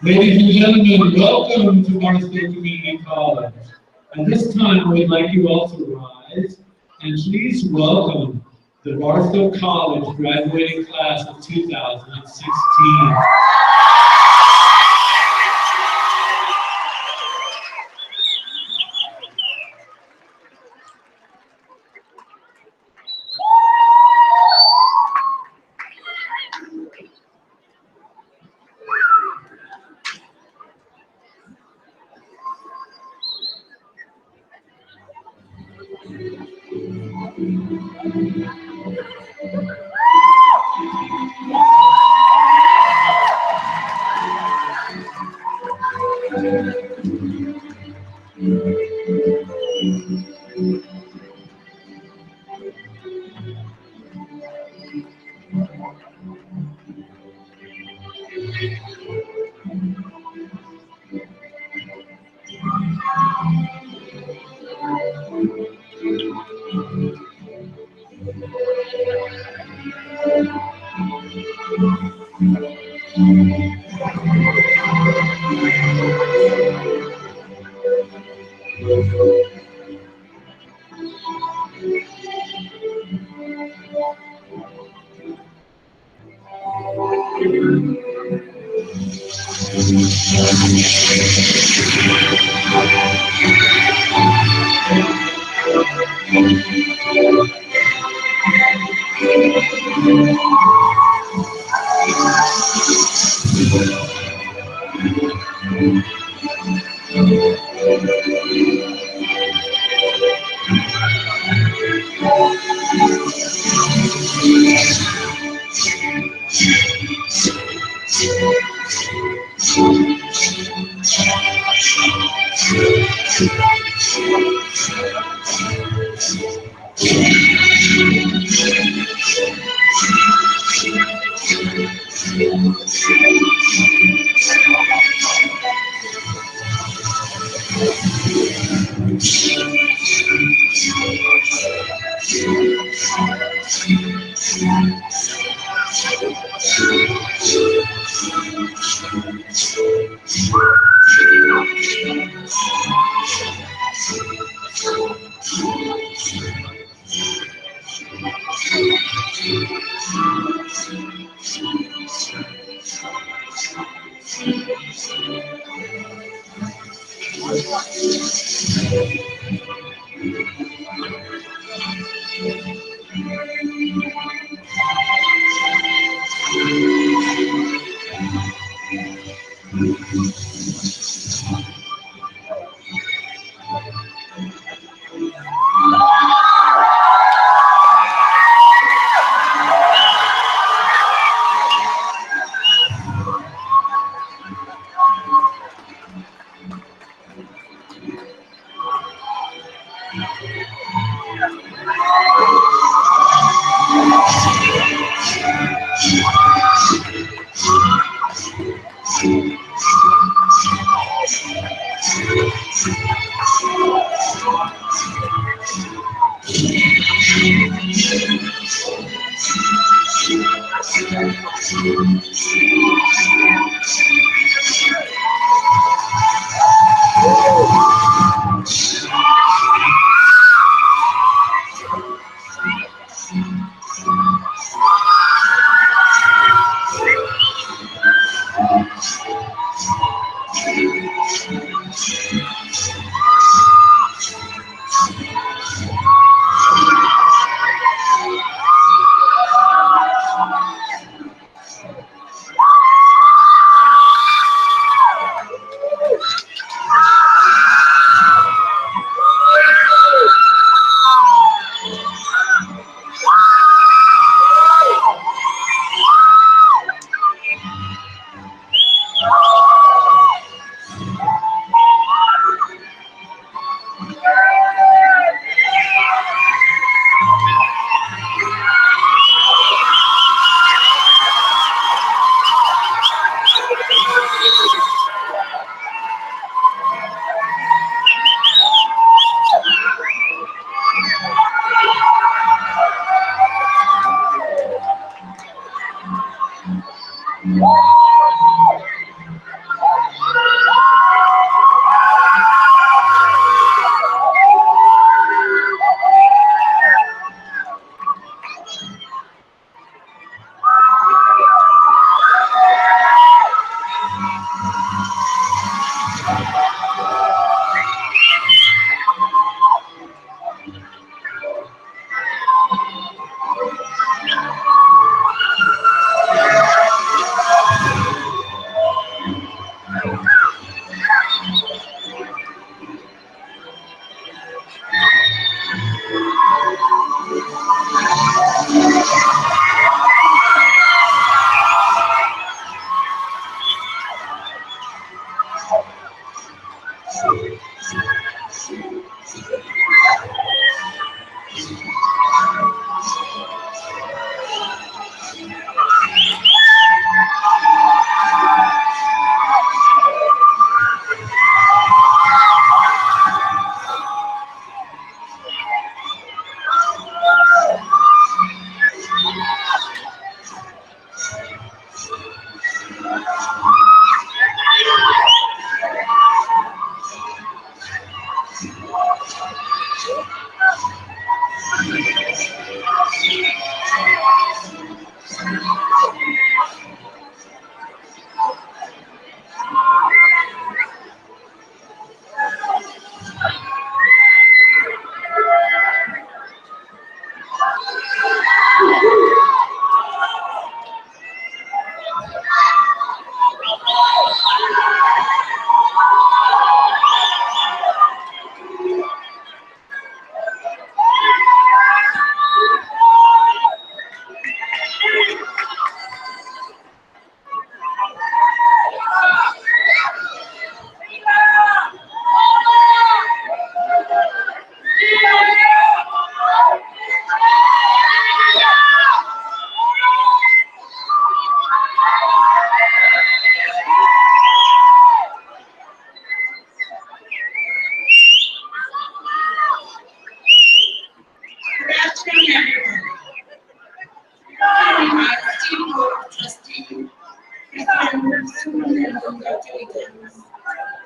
Ladies and gentlemen, welcome to Barstow Community College. At this time, we'd like you all to rise and please welcome the Barstow College graduating class of 2016.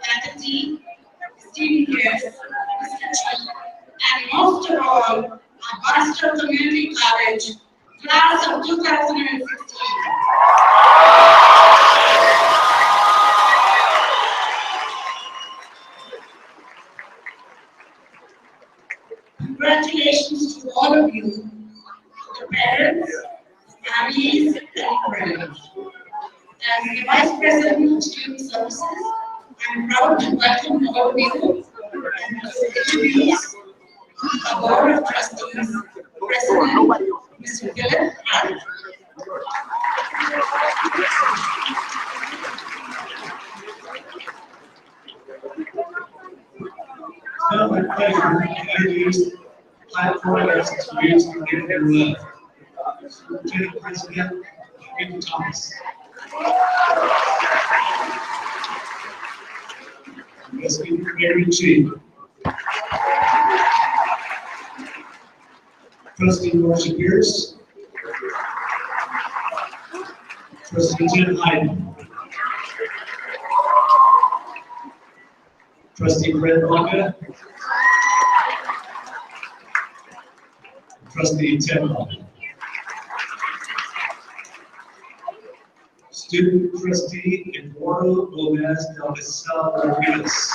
Faculty, esteemed guests, Mr. Chief, and most of all, our Barstow Community College, class of 2016. Congratulations to all of you, the parents, families, and friends. As the Vice President of Student Services, I'm proud to welcome all of you and to introduce the Board of Trustees, President, Mr. Philip Hart. It's now my pleasure to introduce the platform that's used to give you Lieutenant President Peter Thomas. President Mary Chief. Trustee Marcia Pierce. Trustee Jen Hyden. Trustee Brett Baca. Trustee Ted Baca. Student Trustee Eduardo Gomez del Esal Rodriguez.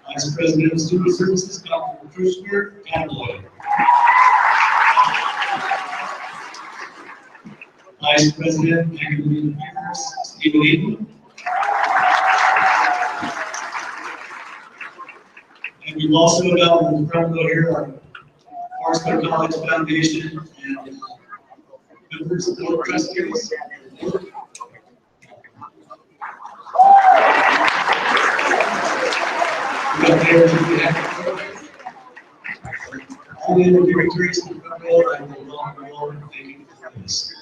Vice President of Student Services, Dr. Krishner Adloy. Vice President, Academic Affairs, Stephen Eden. And we've also got in the front row here our Barstow College Foundation and members of the board of trustees. Up there to the active. All the dignitaries in the front row, I will welcome you all and thank you for this.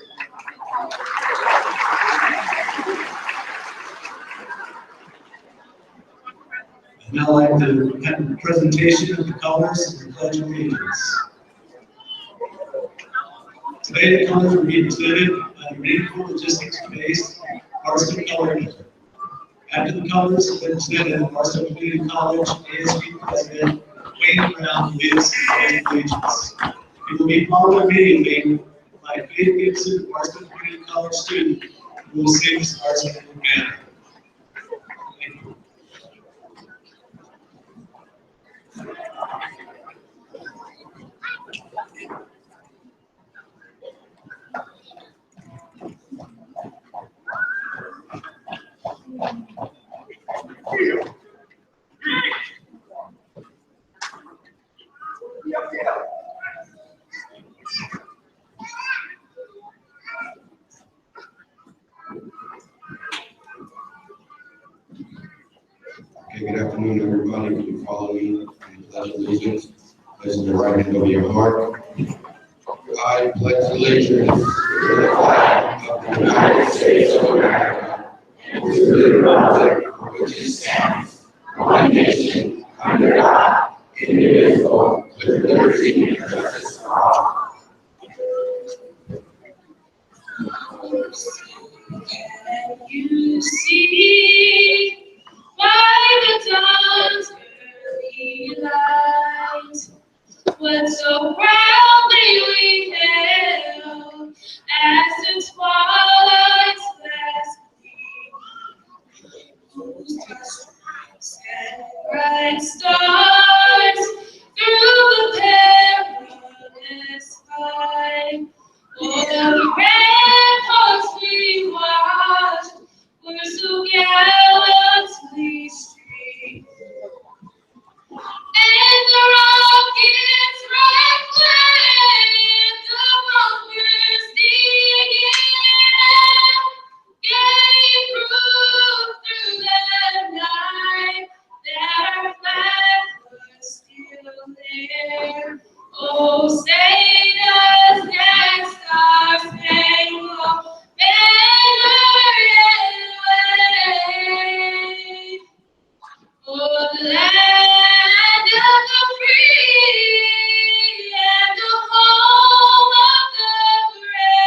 I'd now like to have a presentation of the colors and the Pledge of Allegiance. Today, the colors will be included by the meaningful logistics-based Barstow Color. After the colors have been presented, Barstow Community College ASB President Wayne Brown leads the Pledge of Allegiance. It will be followed immediately by Faith Gibson, Barstow Community College student, who will sing the Stars of the Banner. Thank you. Good afternoon, everybody. Will you follow me in the Pledge of Allegiance? Place your right hand over your heart. I pledge allegiance to the flag of the United States of America and to the republic for which it stands, one nation, under God, indivisible, with liberty and justice for all. Can you see by the dawn's early light what so proudly we hailed as the twilight's last gleam, whose stripes and bright stars through the perilous fight? Oh, the ramparts we watched were so gallantly streamed, and the rockets crackling, the bunkers digging, gave proof through the night that our flag was still there. Oh, say does that star-spangled banner yet wave? Oh, the land of the free and the home of the brave.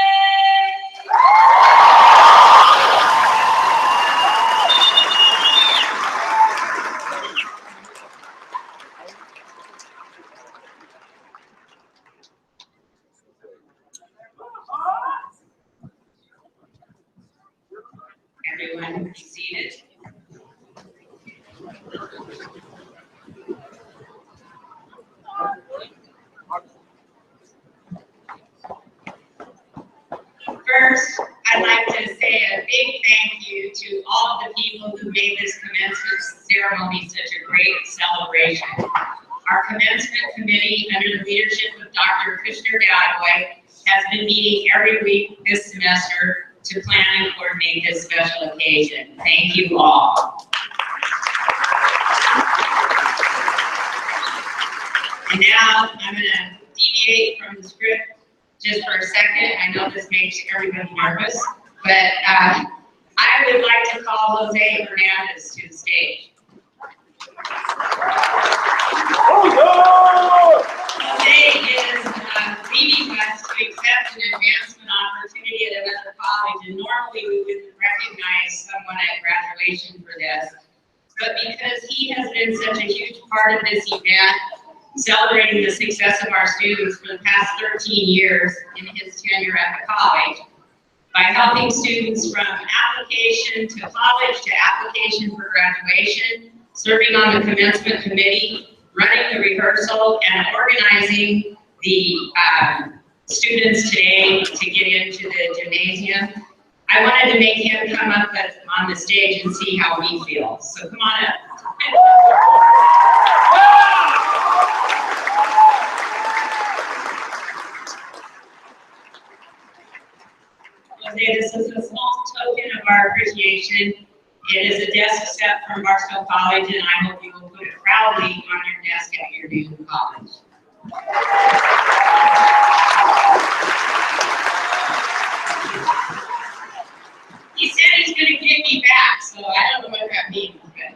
Everyone be seated. First, I'd like to say a big thank you to all of the people who made this commencement ceremony such a great celebration. Our commencement committee, under the leadership of Dr. Kushner Gadboy, has been meeting every week this semester to plan and coordinate this special occasion. Thank you all. And now I'm going to deviate from the script just for a second. I know this makes everybody nervous, but I would like to call Jose Hernandez to the stage. Jose is leaving us to accept an advancement opportunity at another college, and normally we wouldn't recognize someone at graduation for this, but because he has been such a huge part of this event, celebrating the success of our students for the past 13 years in his tenure at the college, by helping students from application to college to application for graduation, serving on the commencement committee, running the rehearsal, and organizing the students today to get into the gymnasium. I wanted to make him come up on the stage and see how he feels. So come on up. Jose, this is a small token of our appreciation. It is a desk step from Barstow College, and I hope you will put it proudly on your desk at your new college. He said he's going to get me back, so I don't know what that means. But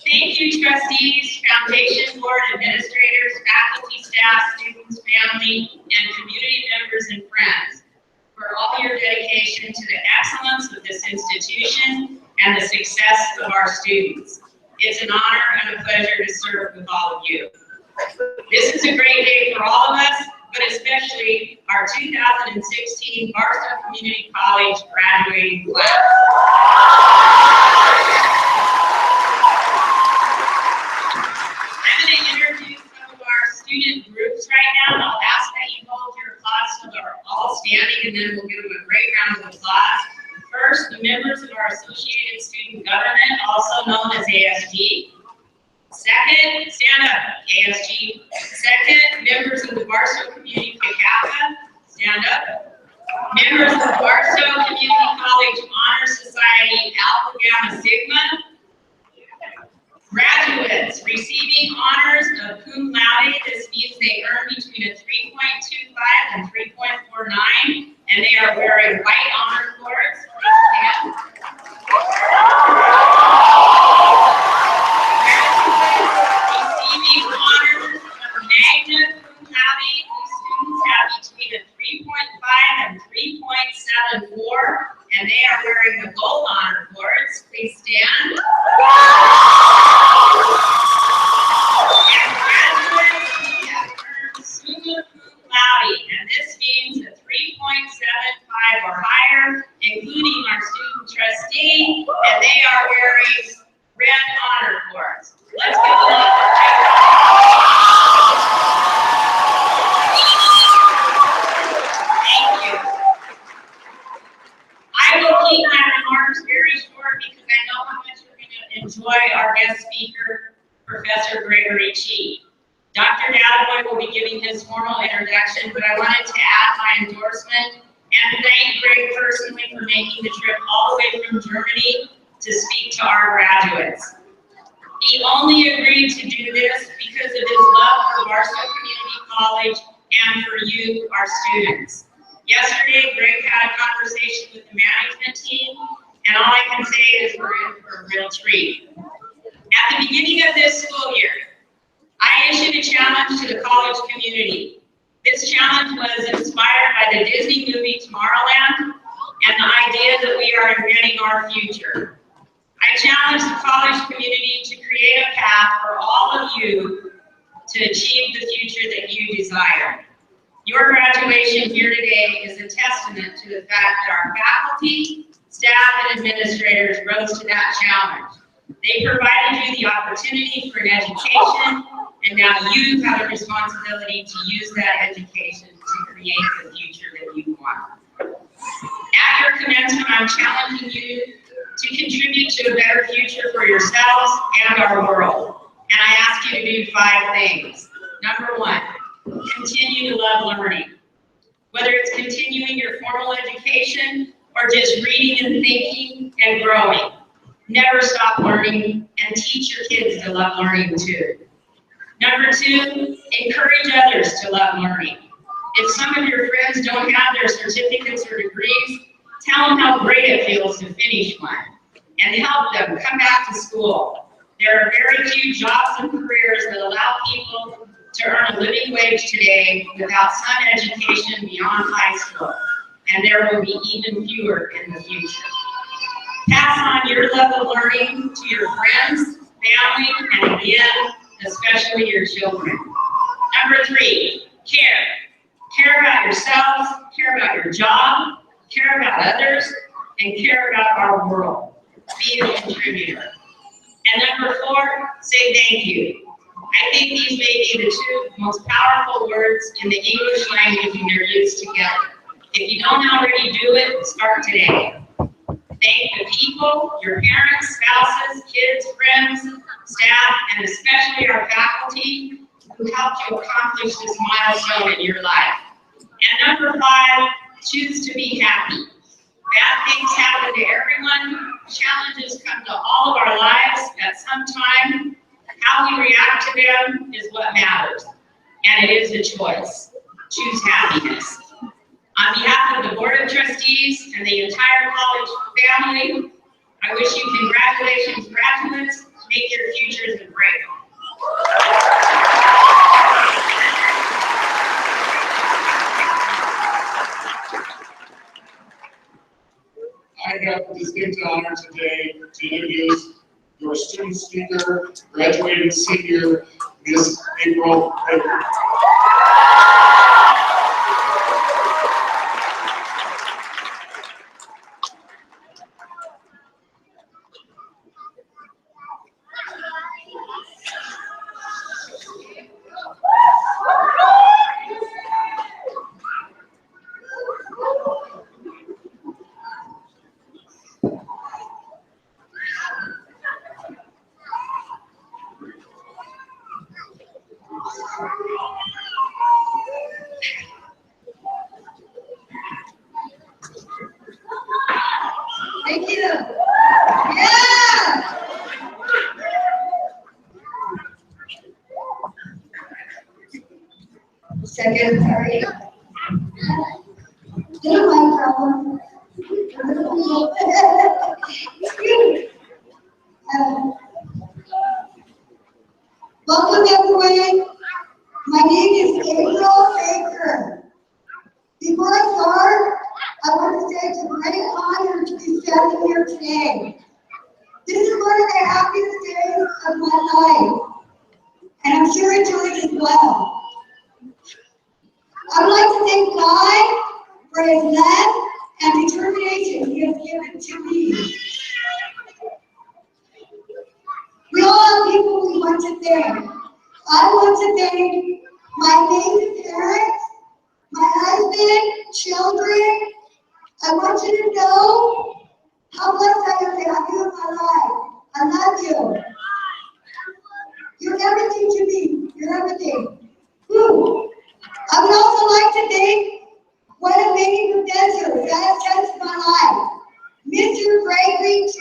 thank you, trustees, foundation board, administrators, faculty, staff, students, family, and community members and friends for all your dedication to the excellence of this institution and the success of our students. It's an honor and a pleasure to serve with all of you. This is a great day for all of us, but especially our 2016 Barstow Community College graduating class. I'm going to introduce some of our student groups right now, and I'll ask that you hold your applause till they're all standing, and then we'll give them a great round of applause. First, the members of our Associated Student Government, also known as ASG. Second, stand up, ASG. Second, members of the Barstow Community Phi Kappa, stand up. Members of the Barstow Community College Honor Society, Alpha Gamma Sigma. graduates receiving honors of cum laude. This means they earn between a 3.25 and 3.49, and they are wearing white honor cords. Please stand. Receiving honors of magna cum laude. These students have between a 3.5 and 3.74, and they are wearing the gold honor cords. Please stand. And graduates who have earned summa cum laude, and this means a 3.75 or higher, including our student trustee, and they are wearing red honor cords. Let's give them up for Thank you. I will keep my remarks very short because I know how much you're going to enjoy our guest speaker, Professor Gregory Chi. Dr. Dadaboy will be giving his formal introduction, but I wanted to add my endorsement and thank Greg personally for making the trip all the way from Germany to speak to our graduates. He only agreed to do this because of his love for Barstow Community College and for you, our students. Yesterday, Greg had a conversation with the management team, and all I can say is we're in for a real treat. At the beginning of this school year, I issued a challenge to the college community. This challenge was inspired by the Disney movie Tomorrowland and the idea that we are inventing our future. I challenge the college community to create a path for all of you to achieve the future that you desire. Your graduation here today is a testament to the fact that our faculty, staff, and administrators rose to that challenge. They provided you the opportunity for an education, and now you have a responsibility to use that education to create the future that you want. At your commencement, I'm challenging you to contribute to a better future for yourselves and our world. And I ask you to do 5 things. Number 1, continue to love learning. Whether it's continuing your formal education or just reading and thinking and growing. Never stop learning and teach your kids to love learning too. Number 2, encourage others to love learning. If some of your friends don't have their certificates or degrees, tell them how great it feels to finish one and help them come back to school. There are very few jobs and careers that allow people to earn a living wage today without some education beyond high school, and there will be even fewer in the future. Pass on your love of learning to your friends, family, and again, especially your children. Number 3, care. Care about yourselves, care about your job, care about others, and care about our world. Be a contributor. And number 4, say thank you. I think these may be the 2 most powerful words in the English language when they're used together. If you don't already do it, start today. Thank the people, your parents, spouses, kids, friends, staff, and especially our faculty who helped you accomplish this milestone in your life. And number 5, choose to be happy. Bad things happen to everyone. Challenges come to all of our lives at some time. How we react to them is what matters. And it is a choice. Choose happiness. On behalf of the Board of Trustees and the entire college family, I wish you congratulations, graduates. Make your futures great. I have the distinct honor today to introduce your student speaker, graduating senior, Miss April Baker. Second, sorry. Little mic problem. Welcome everyone. My name is April Baker. Before I start, I want to say it's a great honor to be standing here today. This is one of the happiest days of my life, and I'm sure it's yours as well. I would like to thank God for his love and determination he has given to me. We all have people we want to thank. I want to thank my amazing parents, my husband, children. I want you to know how blessed I am to have you in my life. I love you. You're everything to me. You're everything. Whew. I would also like to thank one amazing professor that has touched my life, Mr. Gregory G.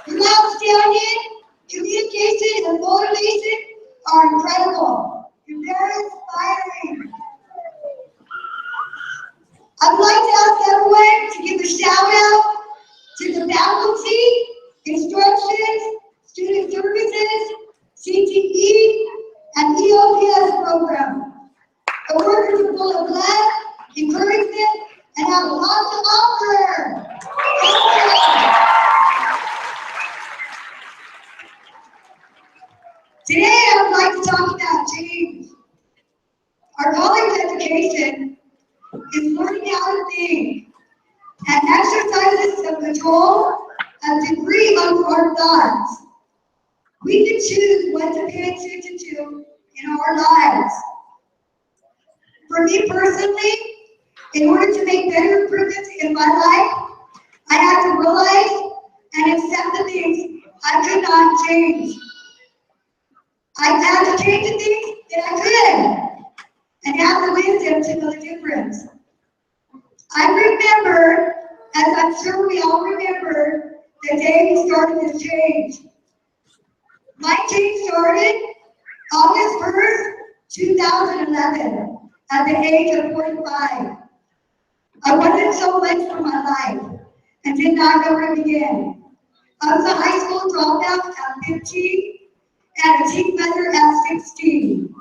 Your outstanding communication and motivation are incredible. You're very inspiring. I would like to ask everyone to give a shout out to the faculty, instructions, student services, CTE, and EOPS program. The workers are full of love, encouragement, and have a lot to offer. Today, I would like to talk about change. Our college education is learning how to think and exercises some control and degree of our thoughts. We can choose what to pay attention to in our lives. For me personally, in order to make better improvements in my life, I had to realize and accept the things I could not change. I had to change the things that I could and have the wisdom to know the difference. I remember, as I'm sure we all remember, the day we started this change. My change started August 1st, 2011, at the age of 45. I wanted so much for my life and did not know where to begin. I was a high school dropout at 15 and a teen mother at 16.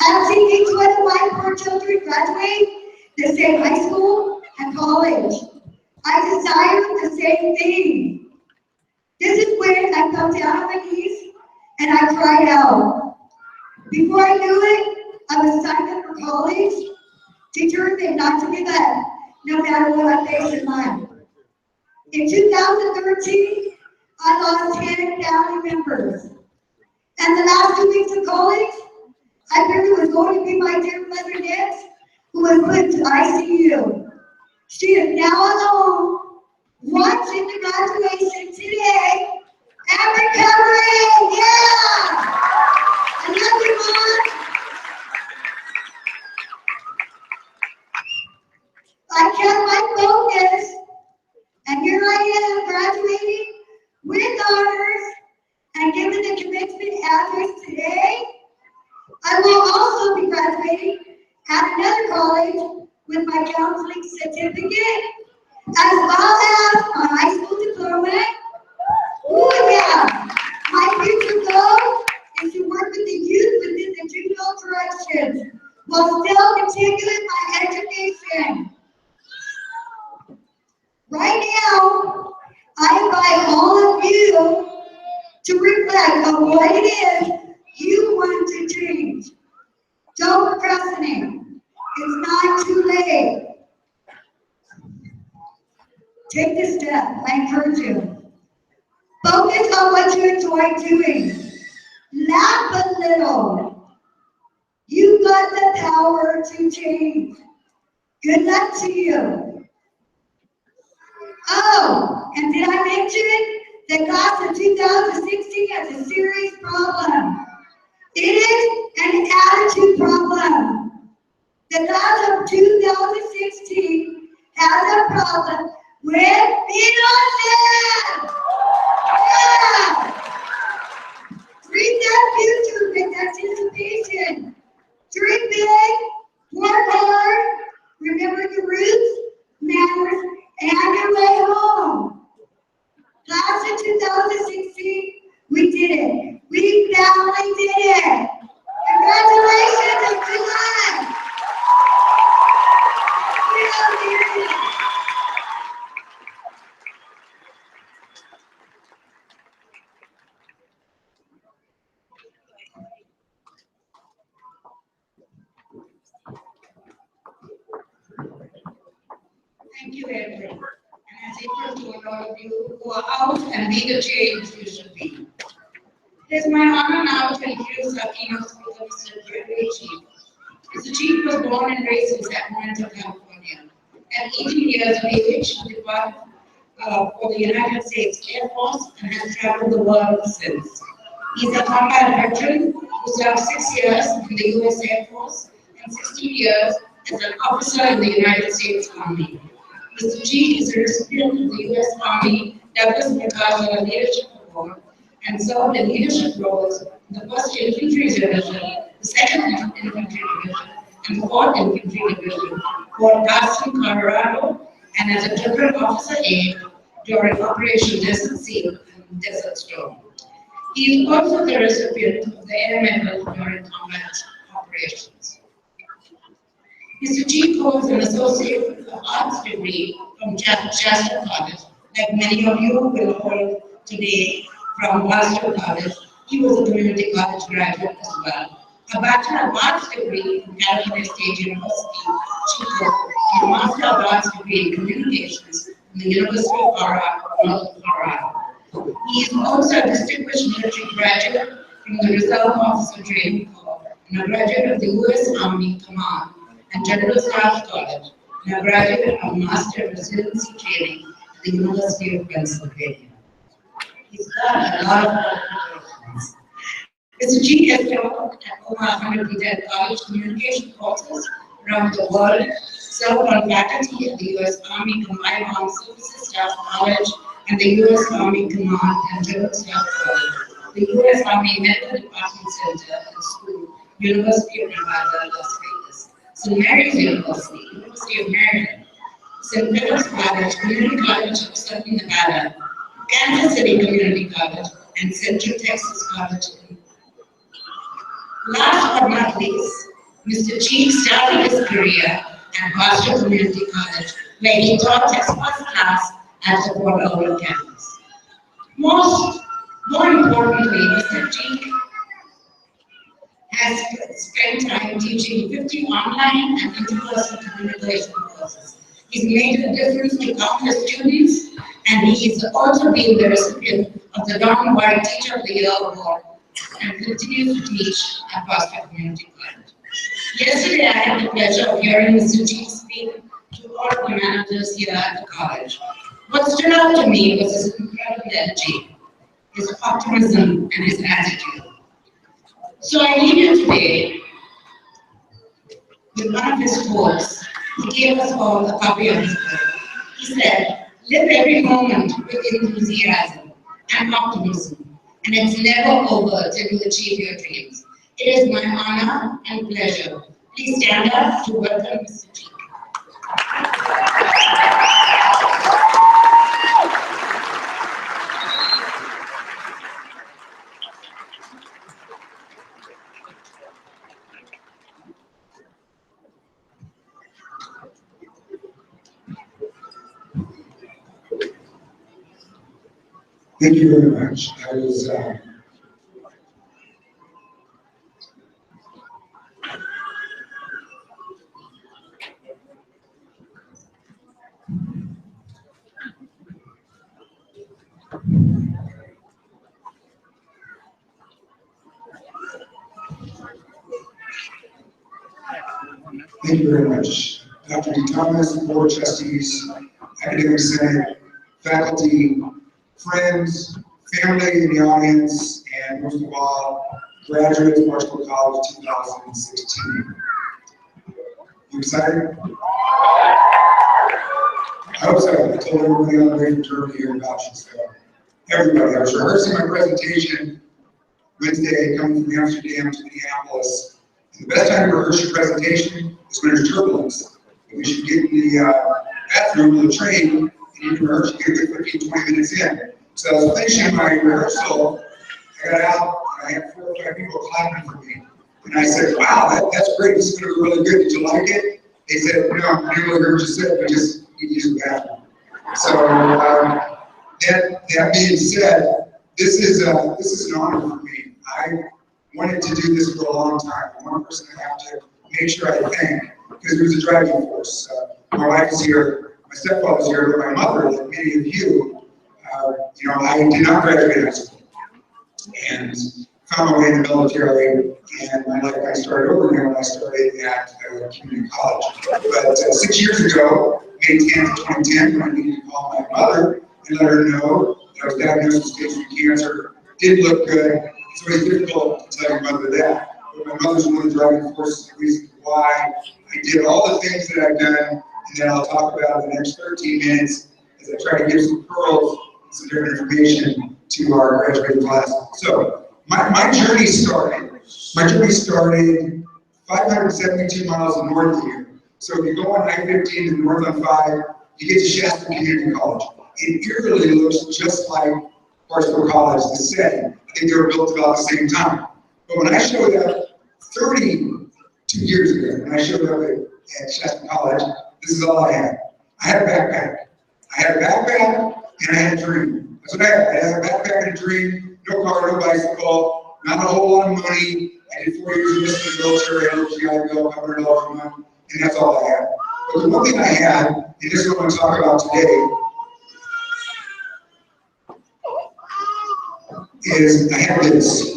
I've seen each one of my poor children graduate the same high school and college. I desired the same thing. This is when I fell down on my knees and I cried out. Before I knew it, I was signed up for college, determined not to give up, no matter what I faced in life. In 2013, I lost 10 family members. And the last 2 weeks of college, I figured it was going to be my dear mother next, who was put to ICU. She is now alone, watching the graduation today, and recovering. Yeah! I love you, Mom. I kept my focus, and here I am graduating with honors and given the commencement address today. I will also be graduating at another college with my counseling certificate, as well as my high school diploma. Oh yeah! My future goal is to work with the youth within the juvenile corrections while still continuing my education. Right now, I invite all of you to reflect on what it is you want to change. Don't procrastinate. It's not too late. Take this step. I encourage you. Focus on what you enjoy doing. Laugh a little. You've got the power to change. Good luck to you. Oh, and did I mention that class of 2016 has a serious problem? It is an attitude problem. The class of 2016 has a problem with innocence. Yeah. did it. We finally did it. Congratulations, everyone. Thank you, April. And as April told all of you, go out and be the change you should be. It is my honor now to introduce our keynote speaker, Mr. Gregory Chief. Mr. Chief was born and raised in Sacramento, California. At 18 years of age, he departed for the United States Air Force and has traveled the world since. He is a combat veteran who served 6 years in the U.S. Air Force and 16 years as an officer in the United States Army. Mr. G is a recipient of the U.S. Army Douglas MacArthur Leadership Award and served in leadership roles in the 1st Infantry Division, the 2nd Infantry Division, and the 4th Infantry Division, Fort Carson, Colorado, and as a different officer aide during Operation Desert Seal and Desert Storm. He is also the recipient of the Air Medal during combat operations. Mr. G holds an Associate of Arts degree from Shasta College. Like many of you will hold today from Boston College, he was a community college graduate as well. A Bachelor of Arts degree from California State University, Chico, and a Master of Arts degree in Communications from the University of North Colorado. He is also a distinguished military graduate from the Reserve Officer Training Corps and a graduate of the U.S. Army Command and General Staff College, and a graduate of Master of Resiliency Training at the University of Pennsylvania. He's done a lot of qualifications. Mr. G has taught at over 100 cadet college communication courses around the world, served on faculty at the U.S. Army Combined Armed Services Staff College and the U.S. Army Command and General Staff College, the U.S. Army Medical Department Center and School, University of Nevada, Las Vegas, St. Mary's University, University of Maryland, St. Philip's College, Community College of Southern Nevada, Kansas City Community College, and Central Texas College. Last but not least, Mr. Cheek started his career at Boston Community College, where he taught his first class at the Fort Howard campus. More importantly, Mr. Cheek has spent time teaching 50 online and in-person communication courses. He's made a difference to countless students, and he's also been the recipient of the Don White Teacher of the Year Award and continues to teach at Boston Community College. Yesterday, I had the pleasure of hearing Mr. Cheek speak to all of the managers here at the college. What stood out to me was his incredible energy, his optimism, and his attitude. So I leave you today with one of his quotes. He gave us all a copy of his book. He said, "Live every moment with enthusiasm and optimism, and it's never over till you achieve your dreams." It is my honor and pleasure. Please stand up to welcome Mr. Cheek. Thank you very much. Thank you very much. Dr. D. Thomas, Board of Trustees, Academic Senate, faculty, friends, family in the audience, and most of all, graduates of Marshall College 2016. You excited? I hope so. I told everybody on the way from Germany here about you, so everybody. I was rehearsing my presentation Wednesday, coming from Amsterdam to Minneapolis. And the best time to rehearse your presentation is when there's turbulence. And we should get in the bathroom of the train, and you can rehearse, you get 15, 20 minutes in. So I was finishing my rehearsal, I got out, and I had 4 or 5 people clapping for me. And I said, wow, that's great, this is gonna be really good, did you like it? They said, no, I didn't really hear what you said, but just need to use the bathroom. So, that being said, this is an honor for me. I wanted to do this for a long time. One person I have to make sure I thank, because there's a driving force. My wife is here, my stepfather's here, but my mother, like many of you, I did not graduate high school. And found my way in the military, and my life kind of started over again when I started at community college. But 6 years ago, May 10th, 2010, when I needed to call my mother and let her know that I was diagnosed with stage 3 cancer, did look good. It's always difficult to tell your mother that. But my mother's one of the driving forces, the reason why I did all the things that I've done, and then I'll talk about in the next 13 minutes as I try to give some pearls and some different information to our graduating class. So, my journey started 572 miles north of here. So if you go on I-15 and north on 5, you get to Shasta Community College. It eerily looks just like Barstow College, the setting. I think they were built about the same time. But when I showed up 32 years ago, when I showed up at Shasta College, this is all I had. I had a backpack. And I had a dream. That's what I had. I had a backpack and a dream, no car, no bicycle, not a whole lot of money. I did 4 years in the military, I was GI Bill, $100 a month, and that's all I had. But the one thing I had, and this is what I'm going to talk about today, is I had this.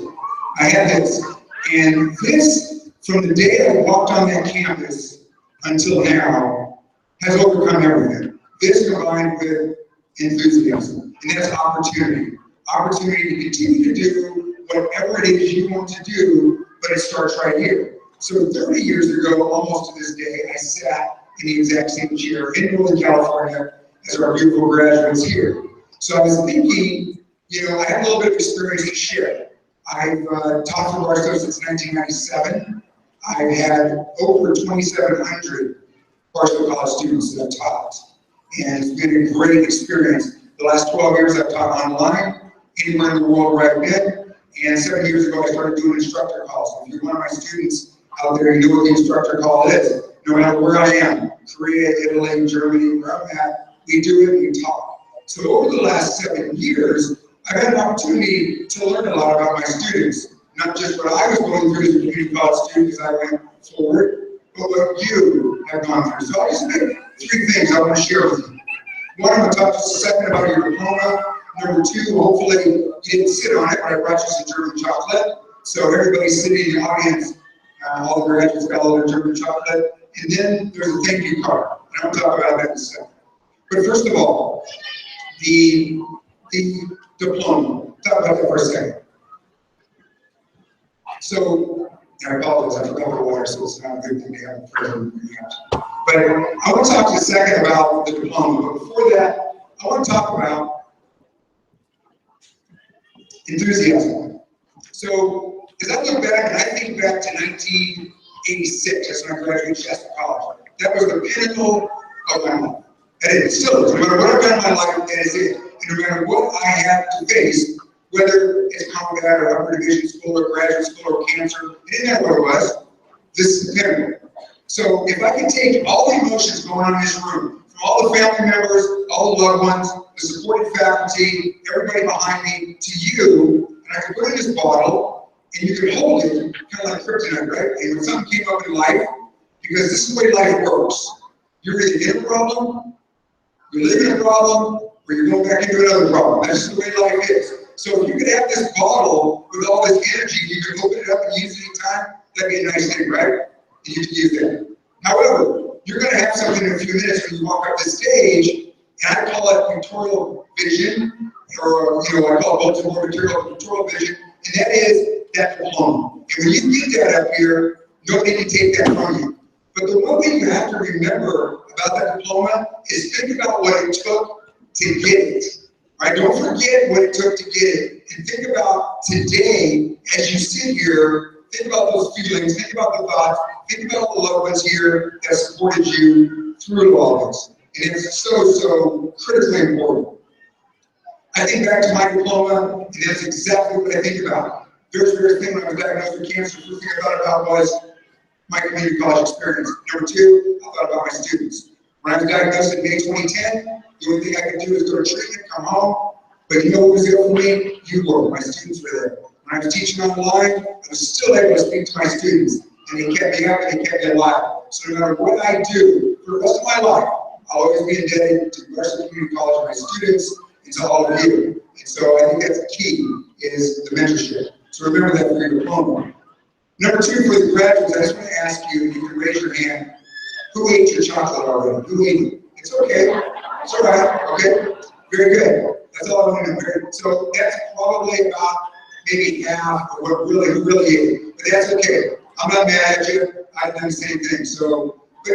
And this, from the day I walked on that campus until now, has overcome everything. This combined with enthusiasm, and that's opportunity. Opportunity to continue to do whatever it is you want to do, but it starts right here. So 30 years ago, almost to this day, I sat in the exact same chair in Northern California as our beautiful graduates here. So I was thinking, I have a little bit of experience to share. I've taught for Barstow since 1997. I've had over 2,700 Barstow College students that I've taught. And it's been a great experience. The last 12 years I've taught online, anywhere in the world where I've been. And 7 years ago I started doing instructor calls. If you're one of my students out there, you know what the instructor call is. No matter where I am, Korea, Italy, Germany, where I'm at, we do it, we talk. So over the last 7 years, I've had an opportunity to learn a lot about my students. Not just what I was going through as a community college student as I went forward, but what you have gone through. So I'll just pick 3 things I want to share with you. One, I'm going to talk just a second about your diploma. Number 2, hopefully you didn't sit on it, but I brought you some German chocolate. So everybody sitting in the audience, all the graduates got a little German chocolate. And then there's a thank you card. And I'm going to talk about that in a second. But first of all, the diploma. Talk about that for a second. So, I apologize, I forgot the water, so it's not a good thing to have a present. But I want to talk just a second about the diploma. But before that, I want to talk about enthusiasm. So, as I look back, and I think back to 1986, that's when I graduated Shasta College. That was the pinnacle of my life. And it still is. No matter what I've done in my life, that is it. And no matter what I have to face, whether it's combat or upper division school or graduate school or cancer, it didn't matter what it was, this is the pinnacle. So if I can take all the emotions going on in this room, from all the family members, all the loved ones, the supporting faculty, everybody behind me, to you, and I can put it in this bottle, and you can hold it, kind of like kryptonite, right? And when something came up in life, because this is the way life works. You're either in a problem, you're living a problem, or you're going back into another problem. That's just the way life is. So if you could have this bottle with all this energy, you could open it up and use it anytime, that'd be a nice thing, right? And you could use that. However, you're going to have something in a few minutes when you walk up the stage, and I call it pictorial vision, or I call it multiple material pictorial vision, and that is that diploma. And when you get that up here, nobody can take that from you. But the one thing you have to remember about that diploma is think about what it took to get it. Right? Don't forget what it took to get it. And think about today, as you sit here, think about those feelings, think about the thoughts, think about the loved ones here that supported you through all this. And it's so critically important. I think back to my diploma, and that's exactly what I think about. Very thing when I was diagnosed with cancer, the first thing I thought about was my community college experience. Number two, I thought about my students. When I was diagnosed in May 2010, the only thing I could do was go to treatment, come home. But you know what was there for me? You were. My students were there. When I was teaching online, I was still able to speak to my students. And they kept me up and they kept me alive. So no matter what I do for the rest of my life, I'll always be indebted to Varsity Community College, my students, and to all of you. And so I think that's the key, is the mentorship. So remember that for your diploma. Number two, for the graduates, I just want to ask you, you can raise your hand, who ate your chocolate already? Who ate it? It's okay. It's all right. Okay. Very good. That's all I want to know. So that's probably about maybe half of what who really ate. But that's okay. I'm not mad at you. I've done the same thing. So, but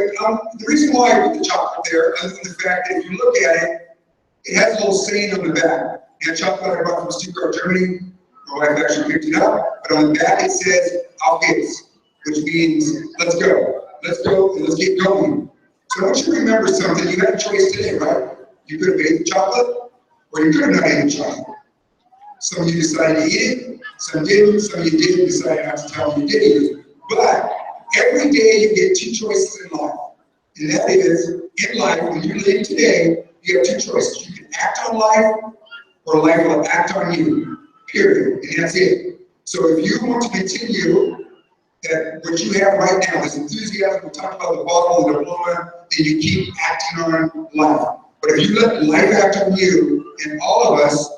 the reason why I put the chocolate there, other than the fact that if you look at it, it has a little saying on the back. That chocolate I brought from Stuttgart, Germany. My wife actually picked it up. But on the back it says, Auf geht's, which means, let's go. Let's go and let's get going. So I want you to remember something. You had a choice today, right? You could have ate the chocolate, or you could have not eaten chocolate. Some of you decided to eat it, some didn't, some of you didn't decide not to tell them you did eat it. But every day you get two choices in life. And that is, in life, when you live today, you have two choices. You can act on life, or life will act on you. Period. And that's it. So if you want to continue that what you have right now, this enthusiasm, we talked about the bottle, the diploma, then you keep acting on life. But if you let life act on you, and all of us,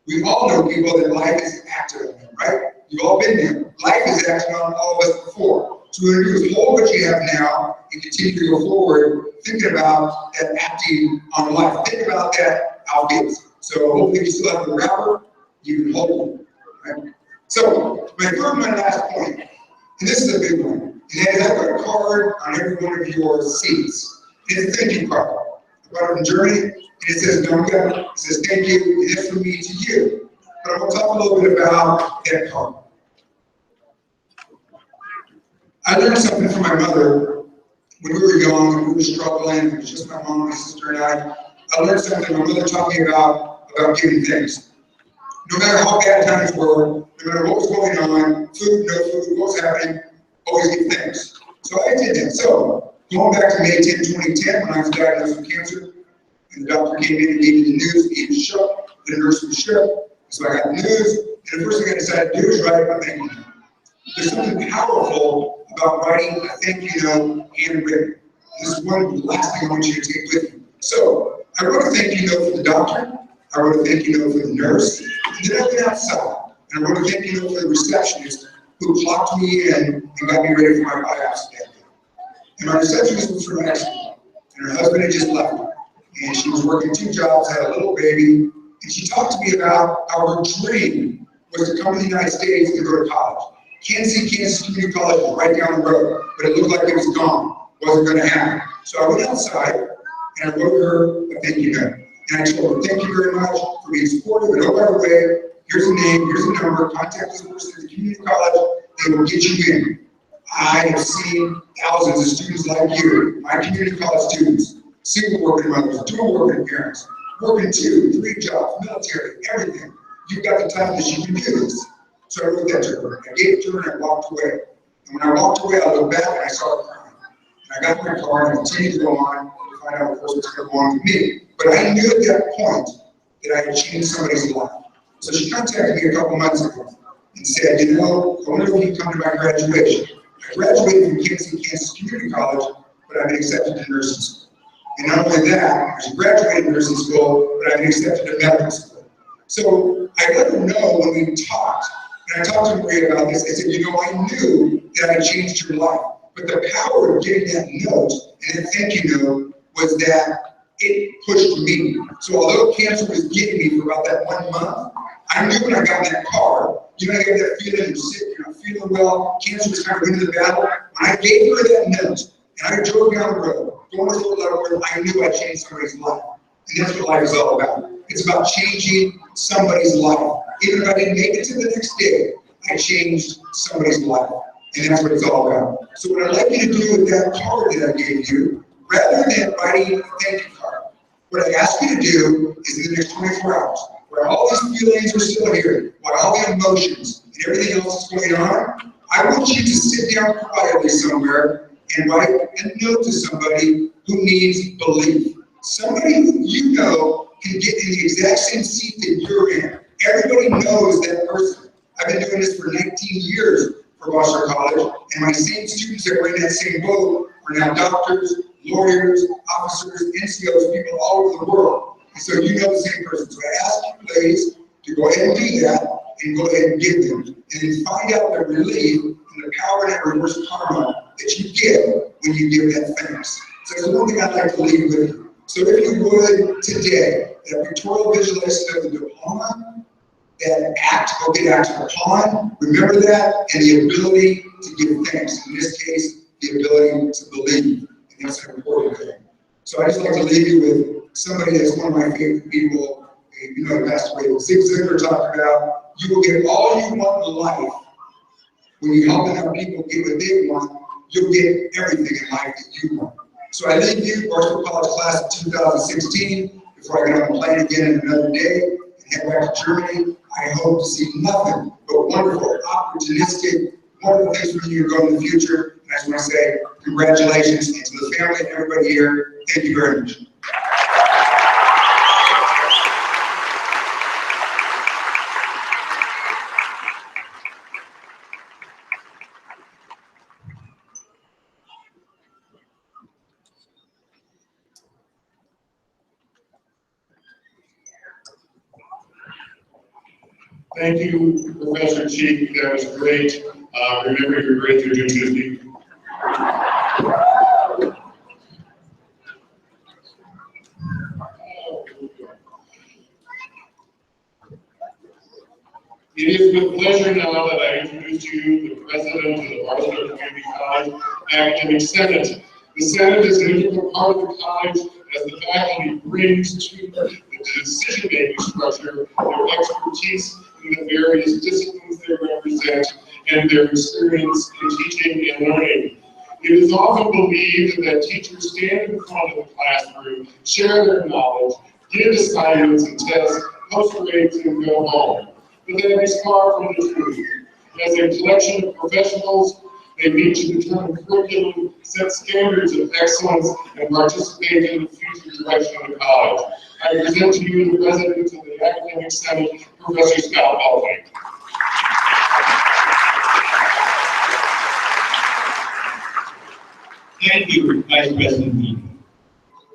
we all know people that life is acting on them, right? You've all been there. Life is acting on all of us before. So what we're going to do is hold what you have now and continue to go forward, thinking about that acting on life. Think about that outfit. So hopefully you still have the wrapper, you can hold it, right? So my third and my last point, and this is a big one, and that is I've got a card on every one of your seats. It's a thank you card. I brought it from Germany, and it says Dunga, it says thank you, and it's from me to you. But I want to talk a little bit about that card. I learned something from my mother when we were young, and we were struggling, it was just my mom, my sister, and I learned something my mother taught me about giving thanks. No matter how bad times were, no matter what was going on, food, no food, what was happening, always give thanks. So I did that. So going back to May 10, 2010, when I was diagnosed with cancer, and the doctor came in and gave me the news, he was shook, the nurse was shook. So I got the news, and the first thing I decided to do is write a thank you note. There's something powerful about writing a thank you note handwritten. This is one of the last thing I want you to take with you. So I wrote a thank you note for the doctor, I wrote a thank you note for the nurse, and then I went outside, and I wrote a thank you note for the receptionist who clocked me in and got me ready for my biopsy that day. And my receptionist was from Mexico, and her husband had just left her. And she was working 2 jobs, had a little baby, and she talked to me about how her dream was to come to the United States and go to college. Kansas Community College was right down the road, but it looked like it was gone, wasn't going to happen. So I went outside, and I wrote her a thank you note. And I told her, thank you very much for being supportive, and oh, by the way, here's a name, here's a number, contact this person at the community college, they will get you in. I have seen thousands of students like you, my community college students, single working mothers, dual working parents, working 2, 3 jobs, military, everything. You've got the time that you can do this. So I wrote that to her. I gave it to her and I walked away. And when I walked away, I looked back and I saw her crying. And I got in my car and continued to go on to find out, of course, what's going to go on with me. But I knew at that point that I had changed somebody's life. So she contacted me a couple months ago and said, you know, I wonder if you come to my graduation. I graduated from Kansas Community College, but I've been accepted to nursing school. And not only that, I graduated nursing school, but I've been accepted to medical school. So I let her know when we talked, and I talked to Maria about this, I said, you know, I knew that I changed your life, but the power of getting that note and that thank you note was that it pushed me. So although cancer was getting me for about that 1 month, I knew when I got in that car, you know, I got that feeling you're sick, you're not feeling well, cancer was kind of winning the battle. When I gave her that note, and I drove down the road, going to Fort Leavenworth, I knew I changed somebody's life. And that's what life is all about. It's about changing somebody's life. Even if I didn't make it to the next day, I changed somebody's life. And that's what it's all about. So what I'd like you to do with that card that I gave you, rather than writing a thank you card, what I ask you to do is in the next 24 hours, where all these feelings are still here, while all the emotions and everything else is going on, I want you to sit down quietly somewhere and write a note to somebody who needs belief. Somebody who you know can get in the exact same seat that you're in. Everybody knows that person. I've been doing this for 19 years for Boston College, and my same students that were in that same boat are now doctors, lawyers, officers, NCOs, people all over the world. And so you know the same person. So I ask you, please, to go ahead and do that, and go ahead and give them. And then find out the relief and the power and that reverse karma that you get when you give that thanks. So there's one thing I'd like to leave with you. So if you would, today, that pictorial visualization of the diploma, that act will get acted upon, remember that, and the ability to give thanks. In this case, the ability to believe, and that's an important thing. So I just like to leave you with somebody that's one of my favorite people, you know, passed away. Zig Ziglar talked about, you will get all you want in life. When you help enough people get what they want, you'll get everything in life that you want. So I leave you, Barstow College class of 2016, before I get on the plane again in another day and head back to Germany. I hope to see nothing but wonderful, opportunistic, wonderful things for you to go in the future. And I just want to say congratulations, and to the family and everybody here, thank you very much. Thank you, Professor Cheek. That was great. Remember, you're great through June 50. It is with pleasure now that I introduce to you the President of the Barstow Community College Academic Senate. The Senate is an integral part of the college as the faculty brings to the decision-making structure their expertise in the various disciplines they represent and their experience in teaching and learning. It is often believed that teachers stand in front of the classroom, share their knowledge, give assignments and tests, post grades, and go home. But that is far from the truth. As a collection of professionals, they meet to determine curriculum, set standards of excellence, and participate in the future direction of the college. I present to you the President of the Academic Senate, Professor Scott Baldwin. Thank you, Vice President Lee.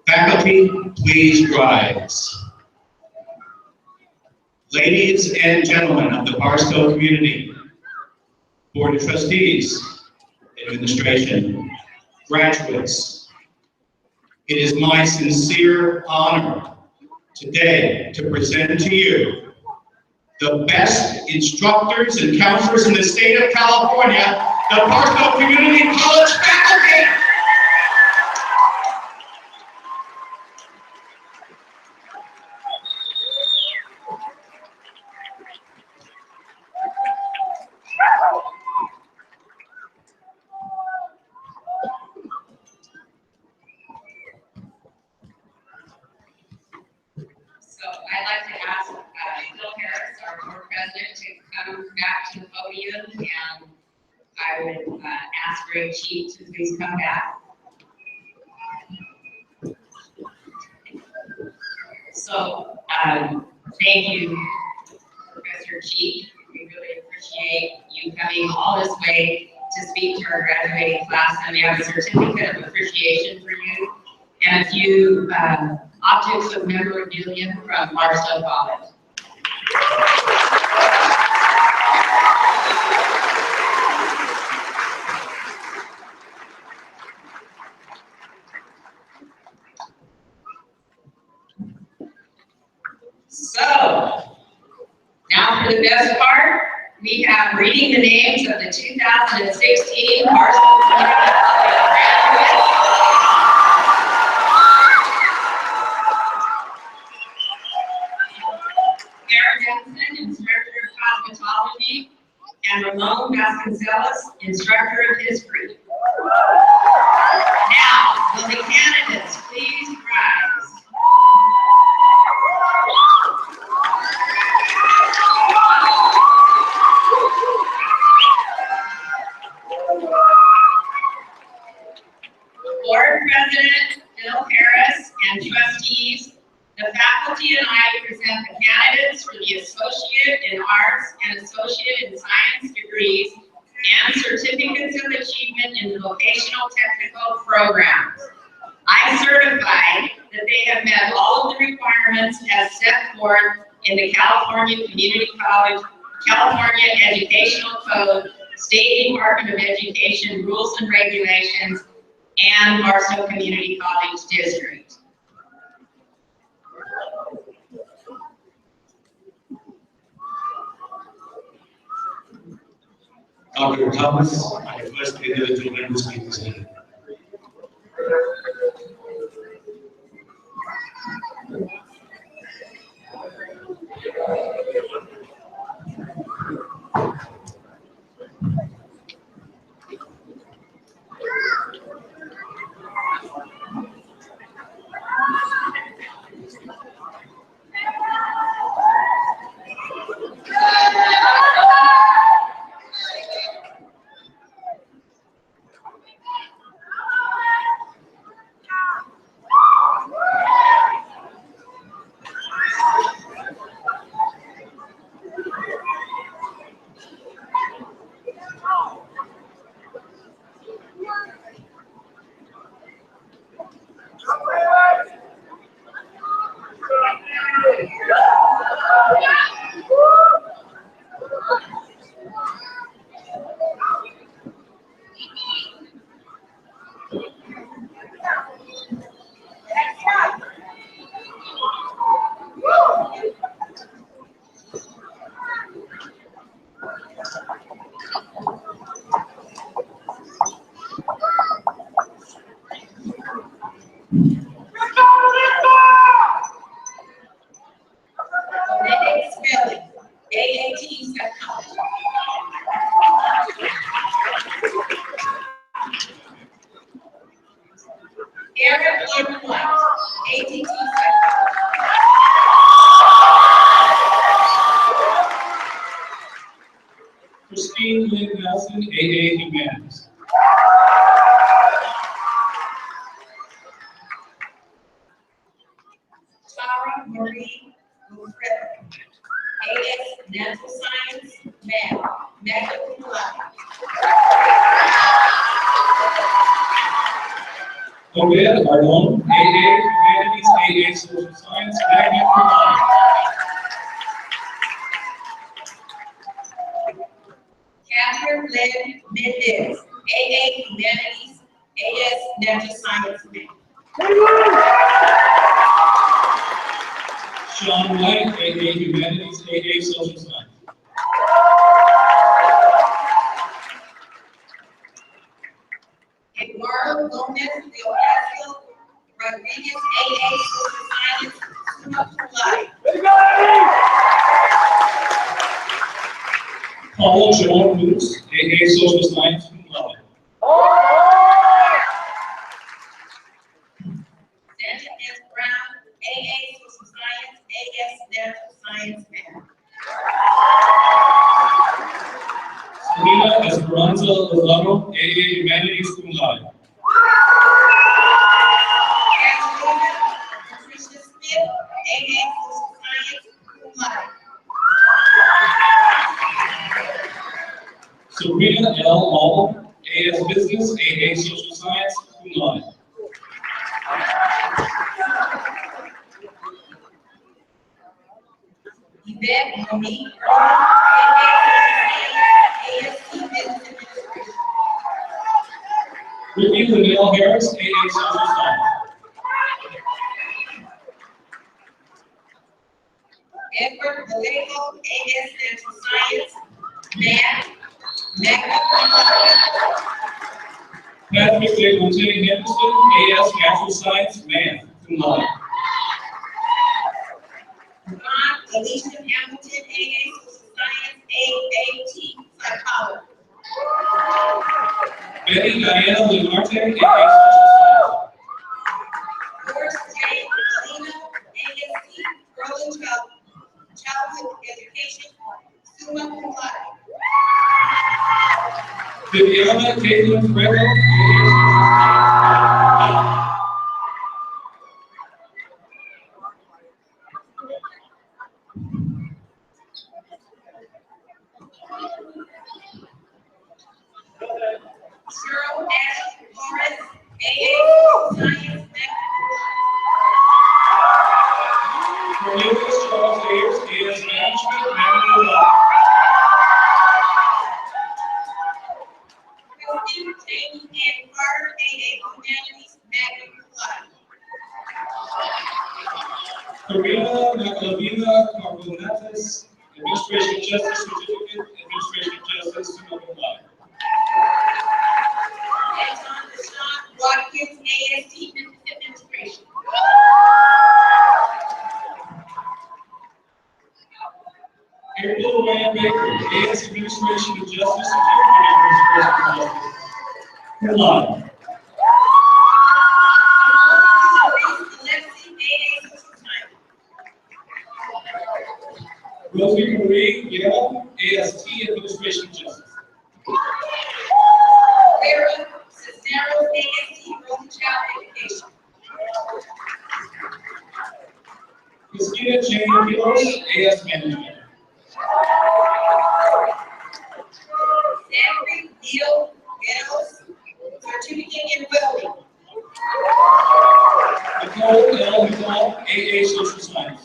Faculty, please rise. Ladies and gentlemen of the Barstow community, Board of Trustees, administration, graduates, it is my sincere honor today to present to you the best instructors and counselors in the state of California, the Barstow Community College faculty. So I'd like to ask Phil Harris, our board president, to come back to the podium, and I would ask Greg Cheek to please come back. So thank you, Professor Cheek. We really appreciate you coming all this way to speak to our graduating class, and we have a certificate of appreciation for you and a few objects of memorabilia from Barstow College. So, now for the best part, we have reading the names of the 2016 Barstow Community College graduates. Jensen, instructor of cosmetology, and Ramon Vasconcelos, instructor of history. Now, will the candidates please rise? candidates for the Associate in Arts and Associate in Science degrees and certificates of achievement in the vocational technical programs. I certify that they have met all of the requirements as set forth in the California Community College, California Educational Code, State Department of Education rules and regulations, and Barstow Community College District. Dr. Thomas, I request the individual members speak this evening. Christine Lynn Nelson, AA Humanities. Tara Marie Wilfredo, AS Natural Science, Math, magna cum laude. Obed Ardon, AA Humanities, AA Social Science, magna cum laude. Catherine Lynn Mendez, AA Humanities, AS Natural Science, Math. Sean White, AA Humanities, AA Social Science. Eduardo Gomez de Ocasio Rodriguez, AA Social Science, summa cum laude. Paul Joan Moose, AA Social Science, cum laude. Sandra S. Brown, AA Social Science, AS Natural Science, Math. Selena Esperanza Lozano, AA Humanities, cum laude. Angelina Patricia Smith, AA Social Science, cum laude. Sabrina L. Mall, AS Business, AA Social Science, cum laude. Yvette Monique Earl, AA Social Science, ASC Business Administration. Ricky Linnell Harris, AA Social Science. Edward Vallejo, AS Natural Science, Math, magna cum laude. Patrick J. Lieutenant Henderson, AS Natural Science, Math, cum laude. Yvonne Alicia Hamilton, AA Social Science, AAT Psychology. Betty Diana Lenarte, AA Social Science. Doris J. Alina, ASC Early Childhood Education, summa cum laude. Viviana Caitlin Ferrero, Charles Ayers, AS Management, magna cum laude. Kristen Jamie Ann Carter, AA Humanities, magna cum laude. Karina Makalavina Carbonatas, Administration Justice Certificate, Administration Justice, summa cum laude. Anton Deshaun Watkins, AST, Business Administration. April Ryan Baker, AS Administration of Justice, Certificate, Administration of Justice, cum laude. Rosie Marie Guerra, AST, Administration of Justice. Vera Cisneros, AST, Rosenchild Education. Christina Jane Rios, AS Management. Zachary Neil Meadows, Certificate in Welding. Nicole L. McCall, AA Social Science.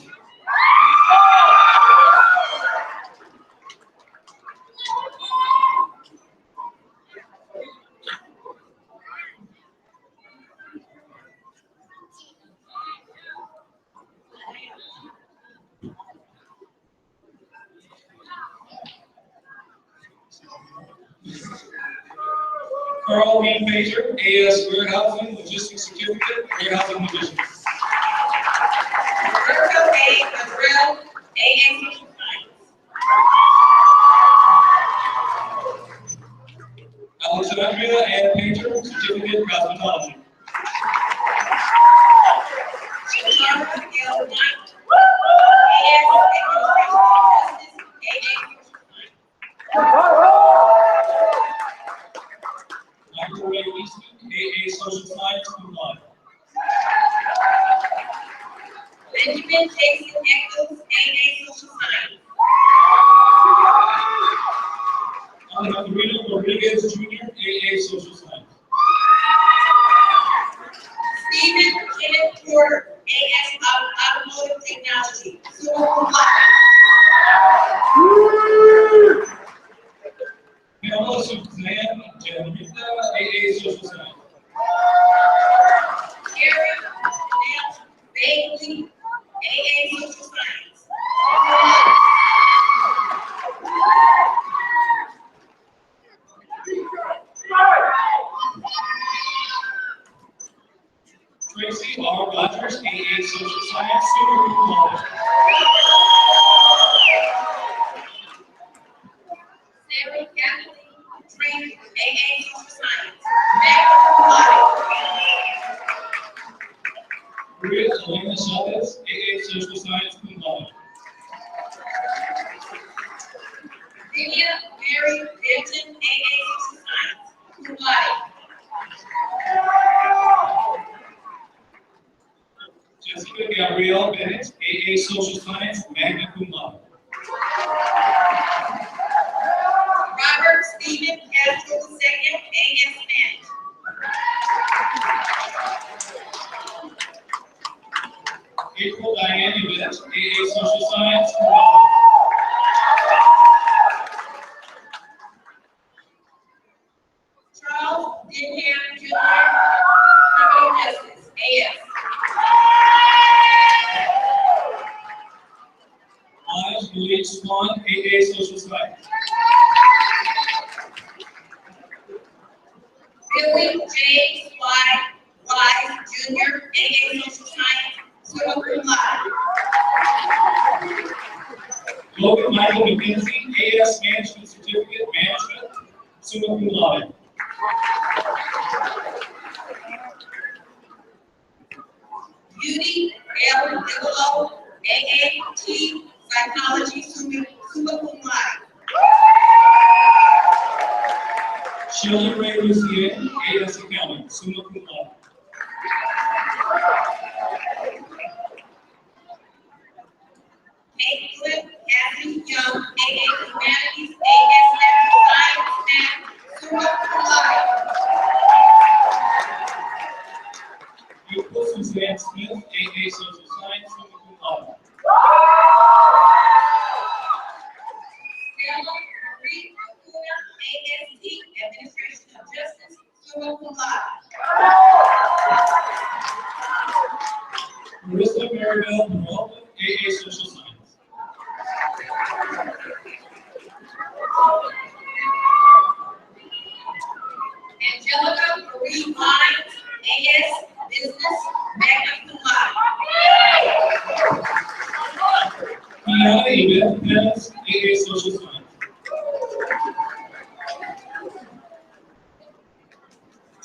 Carl Wayne Major, AS Warehousing Logistics Certificate, Warehousing Logistics. Roberto A. Madrell, AA Social Science. Alexandria Ann Painter, Certificate Cosmetology. Shamara L. Knight, AS Administration of Justice, AA Social Science. Michael Ray Easton, AA Social Science, cum laude. Benjamin Jason Echols, AA Social Science. Alejandro Rodriguez Jr., AA Social Science. Stephen Kenneth Porter, AS Automotive Technology, summa cum laude. Pamela Suzanne Janrita, AA Social Science. Aaron Nance Bailey, AA Social Science. Tracy R. Rogers, AA Social Science, summa cum laude. Sarah Kathleen Trainer, AA Social Science, magna cum laude. Maria Elena Chavez, AA Social Science, cum laude. Vivian Mary Benton, AA Social Science, cum laude. Jessica Gabrielle Bennett, AA Social Science, magna cum laude. Robert Stephen Castro II, AS Management. April Diane Yvette, AA Social Science, cum laude. Charles Denham Jr., Criminal Justice, AS. Miles Louise Swan, AA Social Science. Billy J. Wise Jr., AA Social Science, summa cum laude. Logan Michael McKenzie, AS Management Certificate, Management, summa cum laude. Beauty L. Bigelow, AAT Psychology, summa cum laude. Shirley Ray Lucien, AS Accounting, summa cum laude. Caitlin Kathy Young, AA Humanities, AS Natural Science, and summa cum laude. April Suzanne Smith, AA Social Science, summa cum laude. Daniela Ibeth Perez, AA Social Science.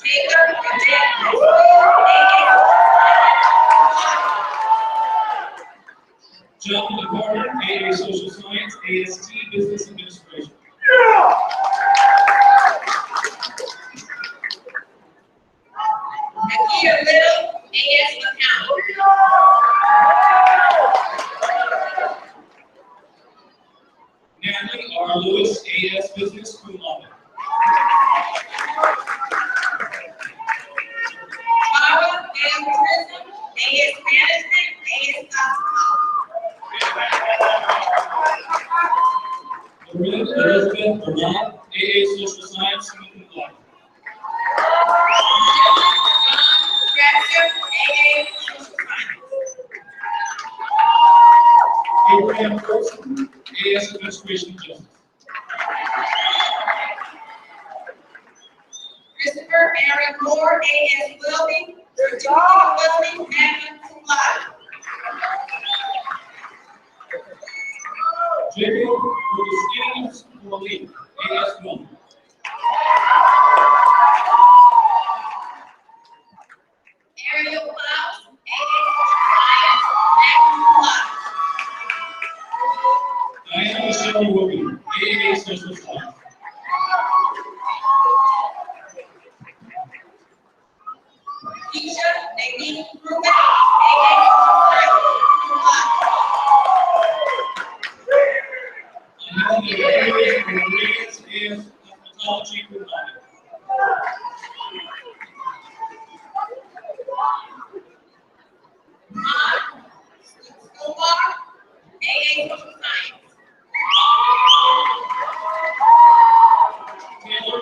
Taylor Cadet, John Carter, AA Social Science, AST Business Administration. Nakia Little, AS Accountant. Natalie R. Lewis, AS Business Cum Laude. Tara M. Prism, AS Management, AS Hospitality. Elizabeth Bernard, AA Social Science, Cum Laude. John Fletcher, AA Social Science. Abraham Wilson, AS Administration and Justice. Christopher Aaron Moore, AS Welding, Certificate of Welding, magna cum laude. Jacob Augustinus Morley, AS Welding. Ariel Klaus, AS Science, magna cum laude. Diana Michelle Wilkie, AA Social Science. Keisha Nadine Ruben, AA cum laude. Angela Rodriguez, AS Cosmetology, Cum Laude. Omar, AA Social Science. Taylor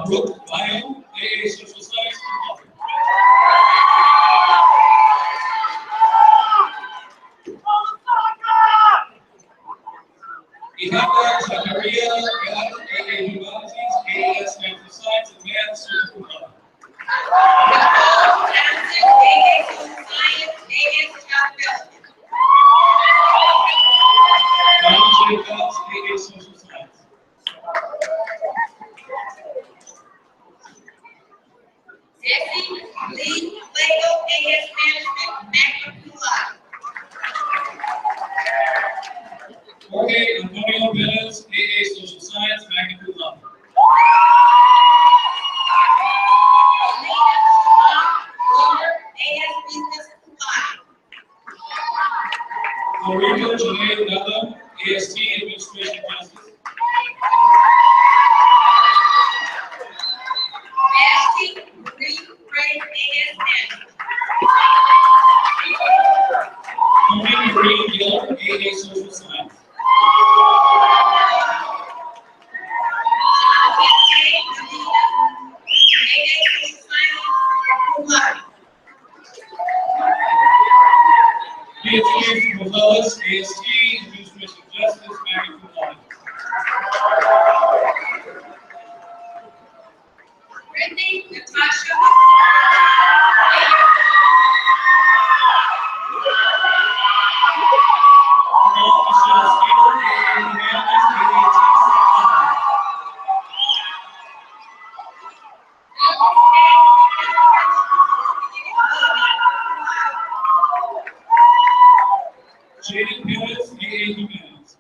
Brooke Lyon, AA Social Science, Cum Laude. Ihaba Zakaria Gad, AA Humanities, AS Natural Science and Math, Cum Laude. Nicole Johnson, AA Social Science, AS Child Development. Don Jacobs, AA Social Science. Jesse Lee Lego, AS Management, magna cum laude. Jorge Antonio Perez, AA Social Science, magna cum laude. Alina Shawn Wilmer, AS Business cum laude. Marika Janae Della, AST Administration Justice. Vashti Marie Gray, AS Management. Tony Marie Giller, AA Social Science. Beatrice Morales, AST Administration Justice, magna cum laude. Brittany Natasha. Michelle Steele, AA Humanities, AAT, Jaden Perez, AA Humanities.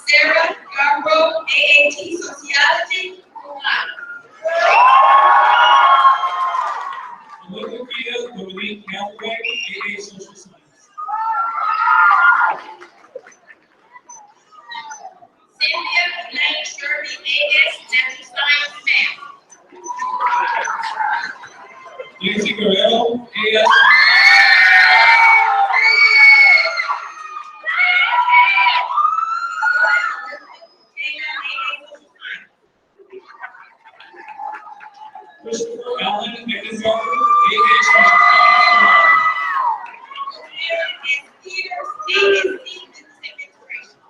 Sarah Garbo, AAT Sociology, cum laude. Olivia Dominique Hathaway, AA Social Science. Cynthia Elaine Sherby, AS Natural Science, Math. Nancy Guerrero, AS. Christopher Allen Eckenbarger, AA Social Science. Peter, AS Business Administration.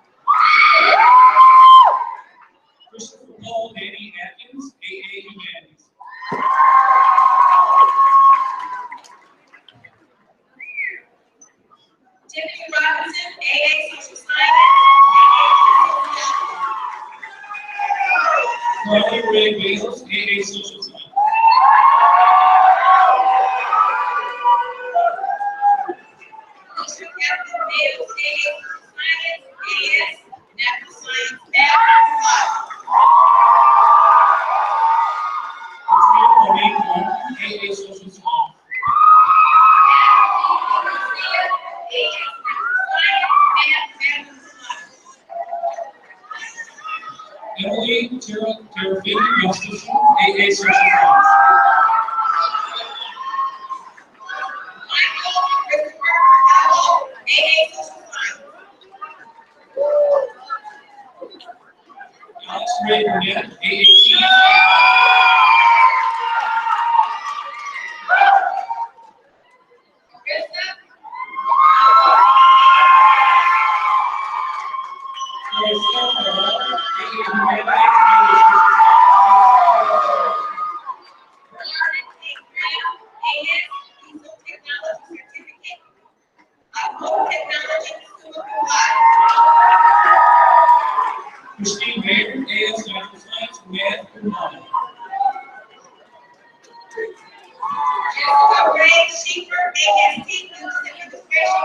Desiree Bales, AA Social Science. Teacher Captain Bales, AA Science, AS, Natural Science, Math, Monique Martin, AA Social Science. Emily Terrafini Gustafson, AA Social Science. Michael Christopher Powell, AA Social Science. Alex Ray Burnett, AAT. Christine Baker, AS Natural Science, Math, and Law. Jessica Ray Sheeper, AST, Youth Administration,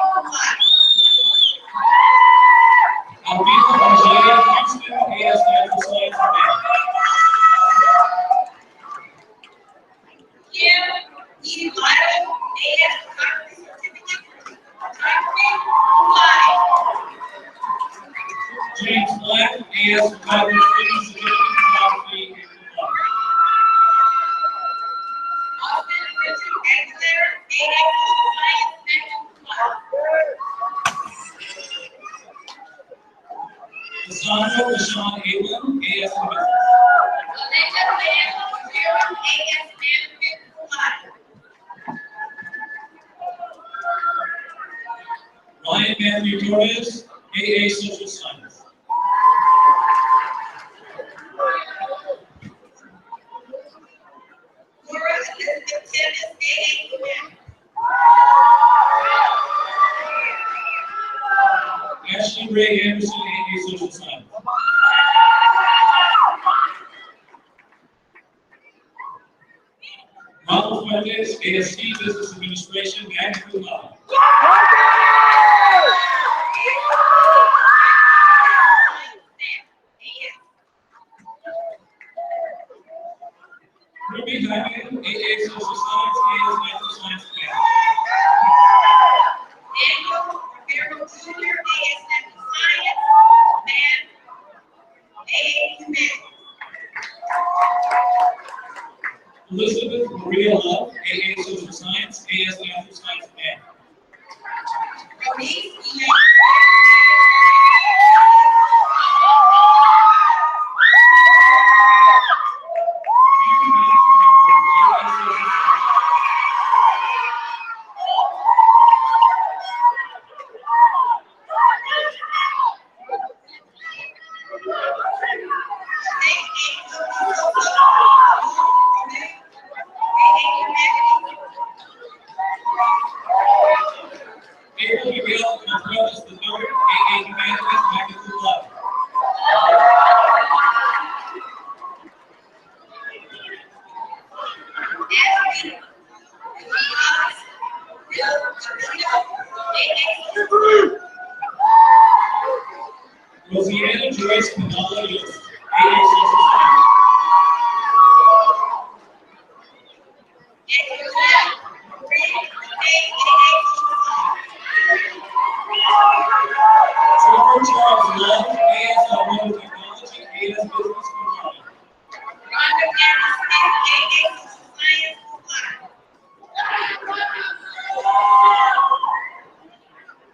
Alvina Angela Houston, AS Natural Science, Math. Kim E. Lytle, AS Photography Certificate, Photography, James Black, AS Photography Certificate, Photography, and Law. Austin Richard Aguilera, AS Science, Cassandra LaShawn Abram, AS Business. Alexa Van Zero, AS Management, Ryan Matthew Torres, AA Social Science. Laura Elizabeth Tennis, AA Human. Ashley Ray Anderson, AA Social Science. Ronald Fuentes, ASC Business Administration, magna cum laude. Ruby Hyman, AA Social Science, AS Natural Science Math. Daniel Romero Jr., AS Natural Science, and AA Human. Elizabeth Maria Love, AA Social Science, AS Natural Science Math. Ronice Elaine. April Miguel Montrose III, AA Humanities, magna cum laude. Rosianna Joyce Pinalla Yost, AA Social Science. Trevor Charles Love, AS Automotive Technology, AS Business cum laude.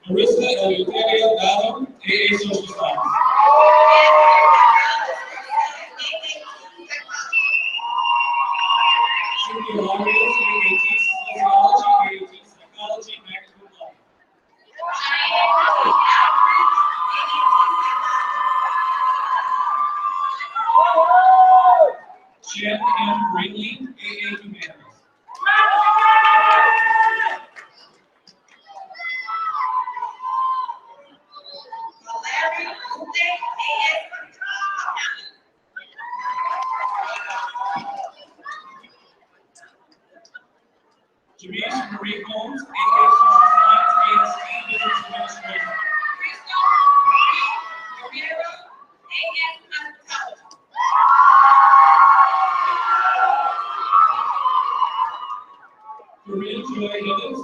Marissa Eleuterio Dado, AA Social Science. Cynthia Larios, AAT Sociology, AAT Psychology, magna cum laude. Jen M. Brinley, AA Humanities. Marie Holmes, AA Social Science, AST Business Administration. Corinne Joy Higgins,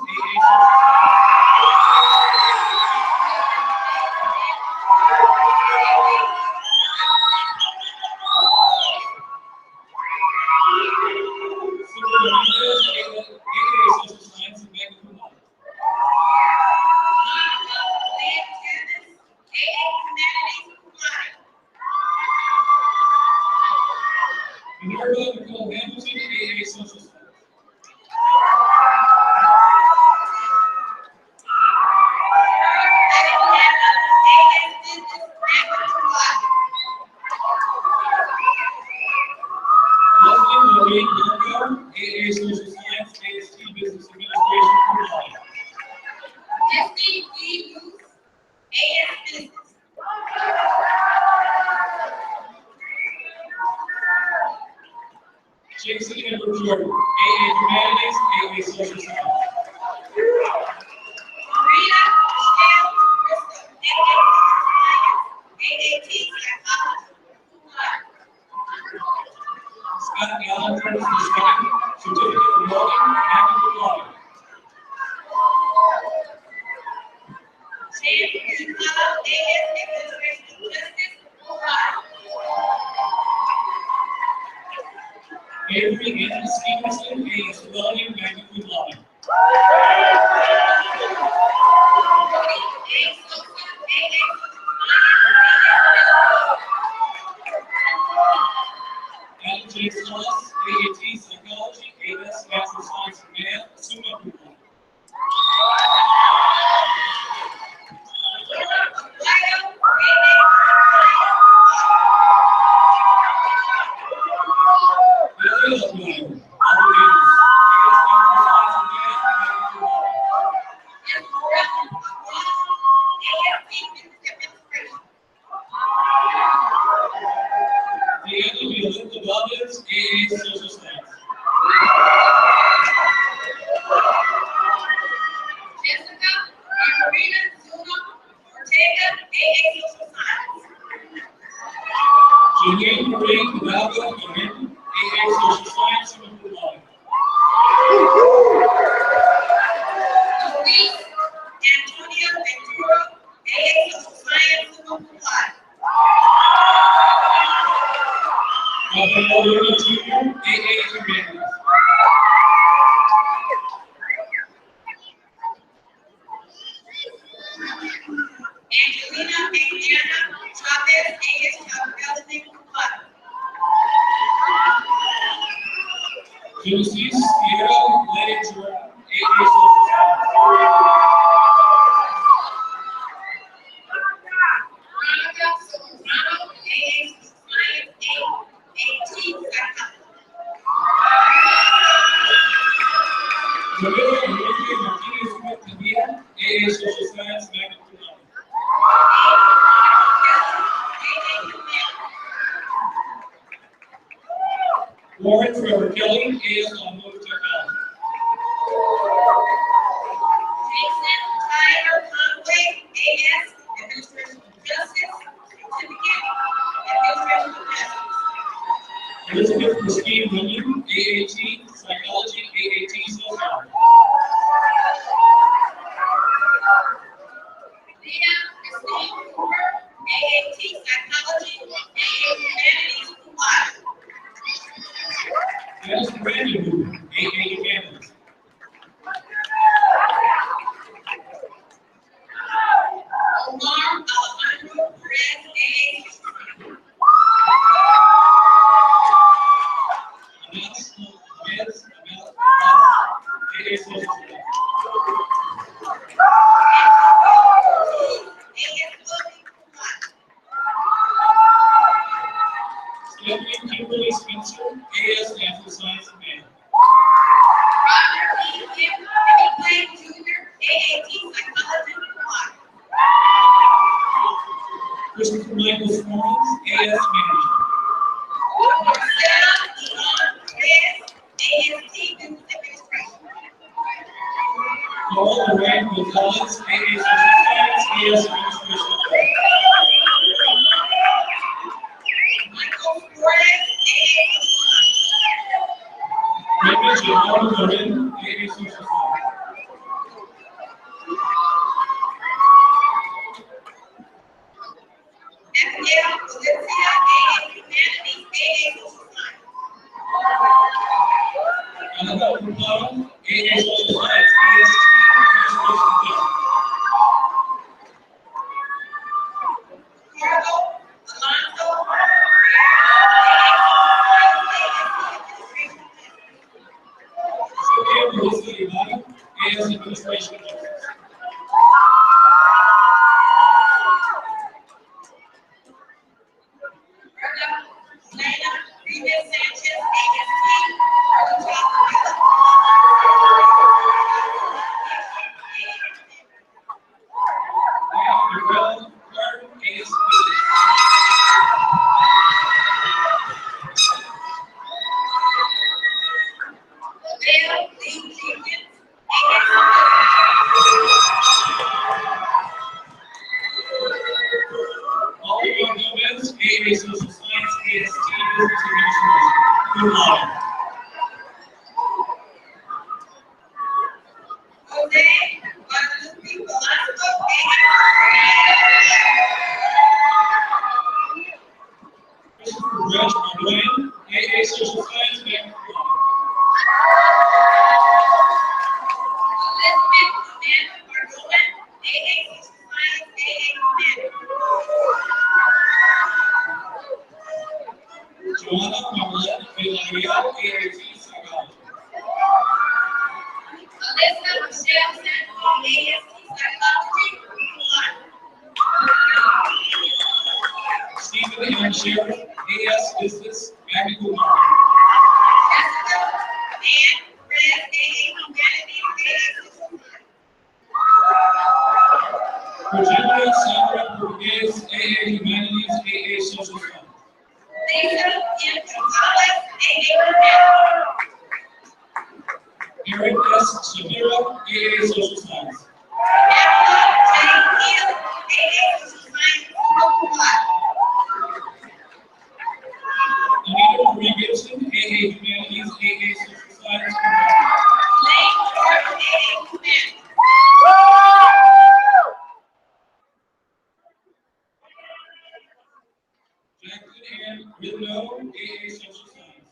AA Social Science and Magna Cum Laude. Minerva Nicole Hamilton, AA Social Science. Leslie Lorraine Marco, AA Social Science, AST Business Administration, cum laude. Jason Edward Jordan, AA Humanities, AA Social Science. Scott Allen Curtis II, Certificate of Welding, Magna Cum Laude. Avery Anna Stevenson, AS Welding, Magna Cum Laude. Adam J. Sloss, AAT Psychology, AS Natural Science and Math, summa cum laude. Billy Lovemeyer, Alvarez, AS Natural Science and Math, Magna cum laude. Deanna Violetta Valdez, AA Social Science. Jessica Margarita Zuna Ortega, AA Social Science. Janine Marie Hidalgo Guerin, AA Social Science, summa cum laude. Luis Antonio Ventura, AA Social Science, summa cum laude. Rafael Luna Jr., AA Humanities. Angelina Adriana Chavez, AS Chavez, cum laude. Genesis Sierra Lay Jordan, AA Social Science. Veronica Solano, AA Social Science, AT Psychology. Camila Enrique Martinez Smith Padilla, AA Social Science, Magna Cum Laude. Warren Trevor Kelly, AS Automotive Technology. Jason Tyler Conway, AS Administration of Justice, Certificate, Administration of Justice. Elizabeth Christine William, AAT Psychology, AAT Social. Leah Christine Cooper, AAT Psychology, AA Humanities, cum laude. Dennis Brandon Hoover, AA Humanities. Omar Alejandro Perez, AA Social Science. Stephanie Kimberly Spencer, AS Natural Science and Math. Roger E. Kim Blaine Jr., AAT Psychology, cum laude. Christopher Michael Florence, AS Management. Marcela Yvonne Reyes, AST Business Administration. Annabelle Capone, AA Social Science, AST, Administration. Sophia Melissa Ivana, AS Administration. Miguel Carter, AS Oliver Gomez, AA Social Science, AST, Business Administration. Cum laude. Christopher Reg Mardoyan, AA Social Science, Magna Cum laude. Joanna Marlene Villarreal, AAT Psychology. Stephen M. Sheriff, AS Business, Magna Cum laude. Virginia Sandra Borges, AA Humanities, AA Social Science. Eric S. Shavira, AA Social Science. Anita Marie Gibson, AA Humanities, AA Social Science. Jacqueline Ann Ridno, AA Social Science.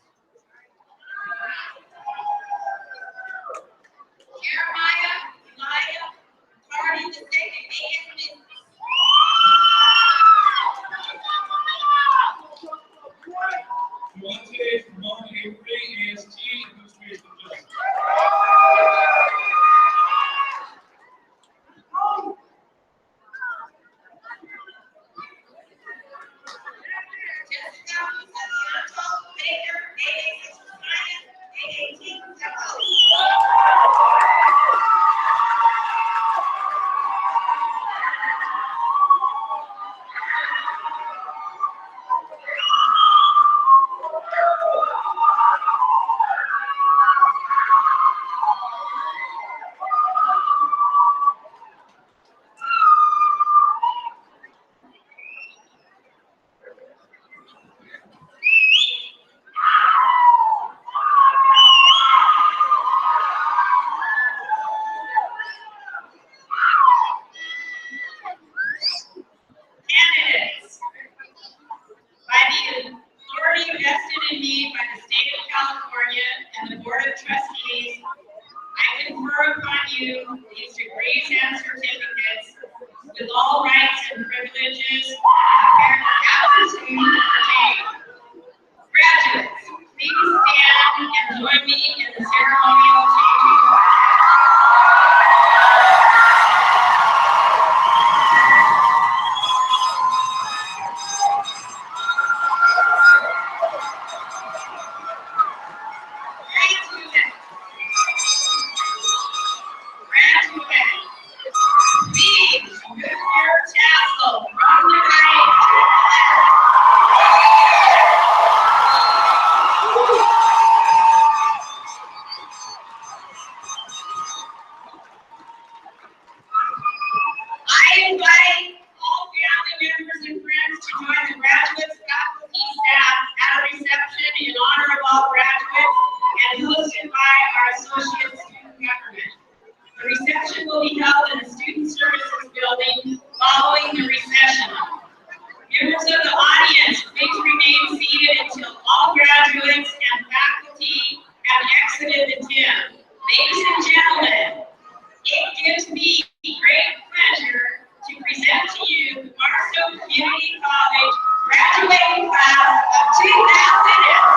Duante Ramon Avery, AST, Administration of Justice. waited until all graduates and faculty have exited the gym. Ladies and gentlemen, it gives me great pleasure to present to you the Barstow Community College graduating class of 2006.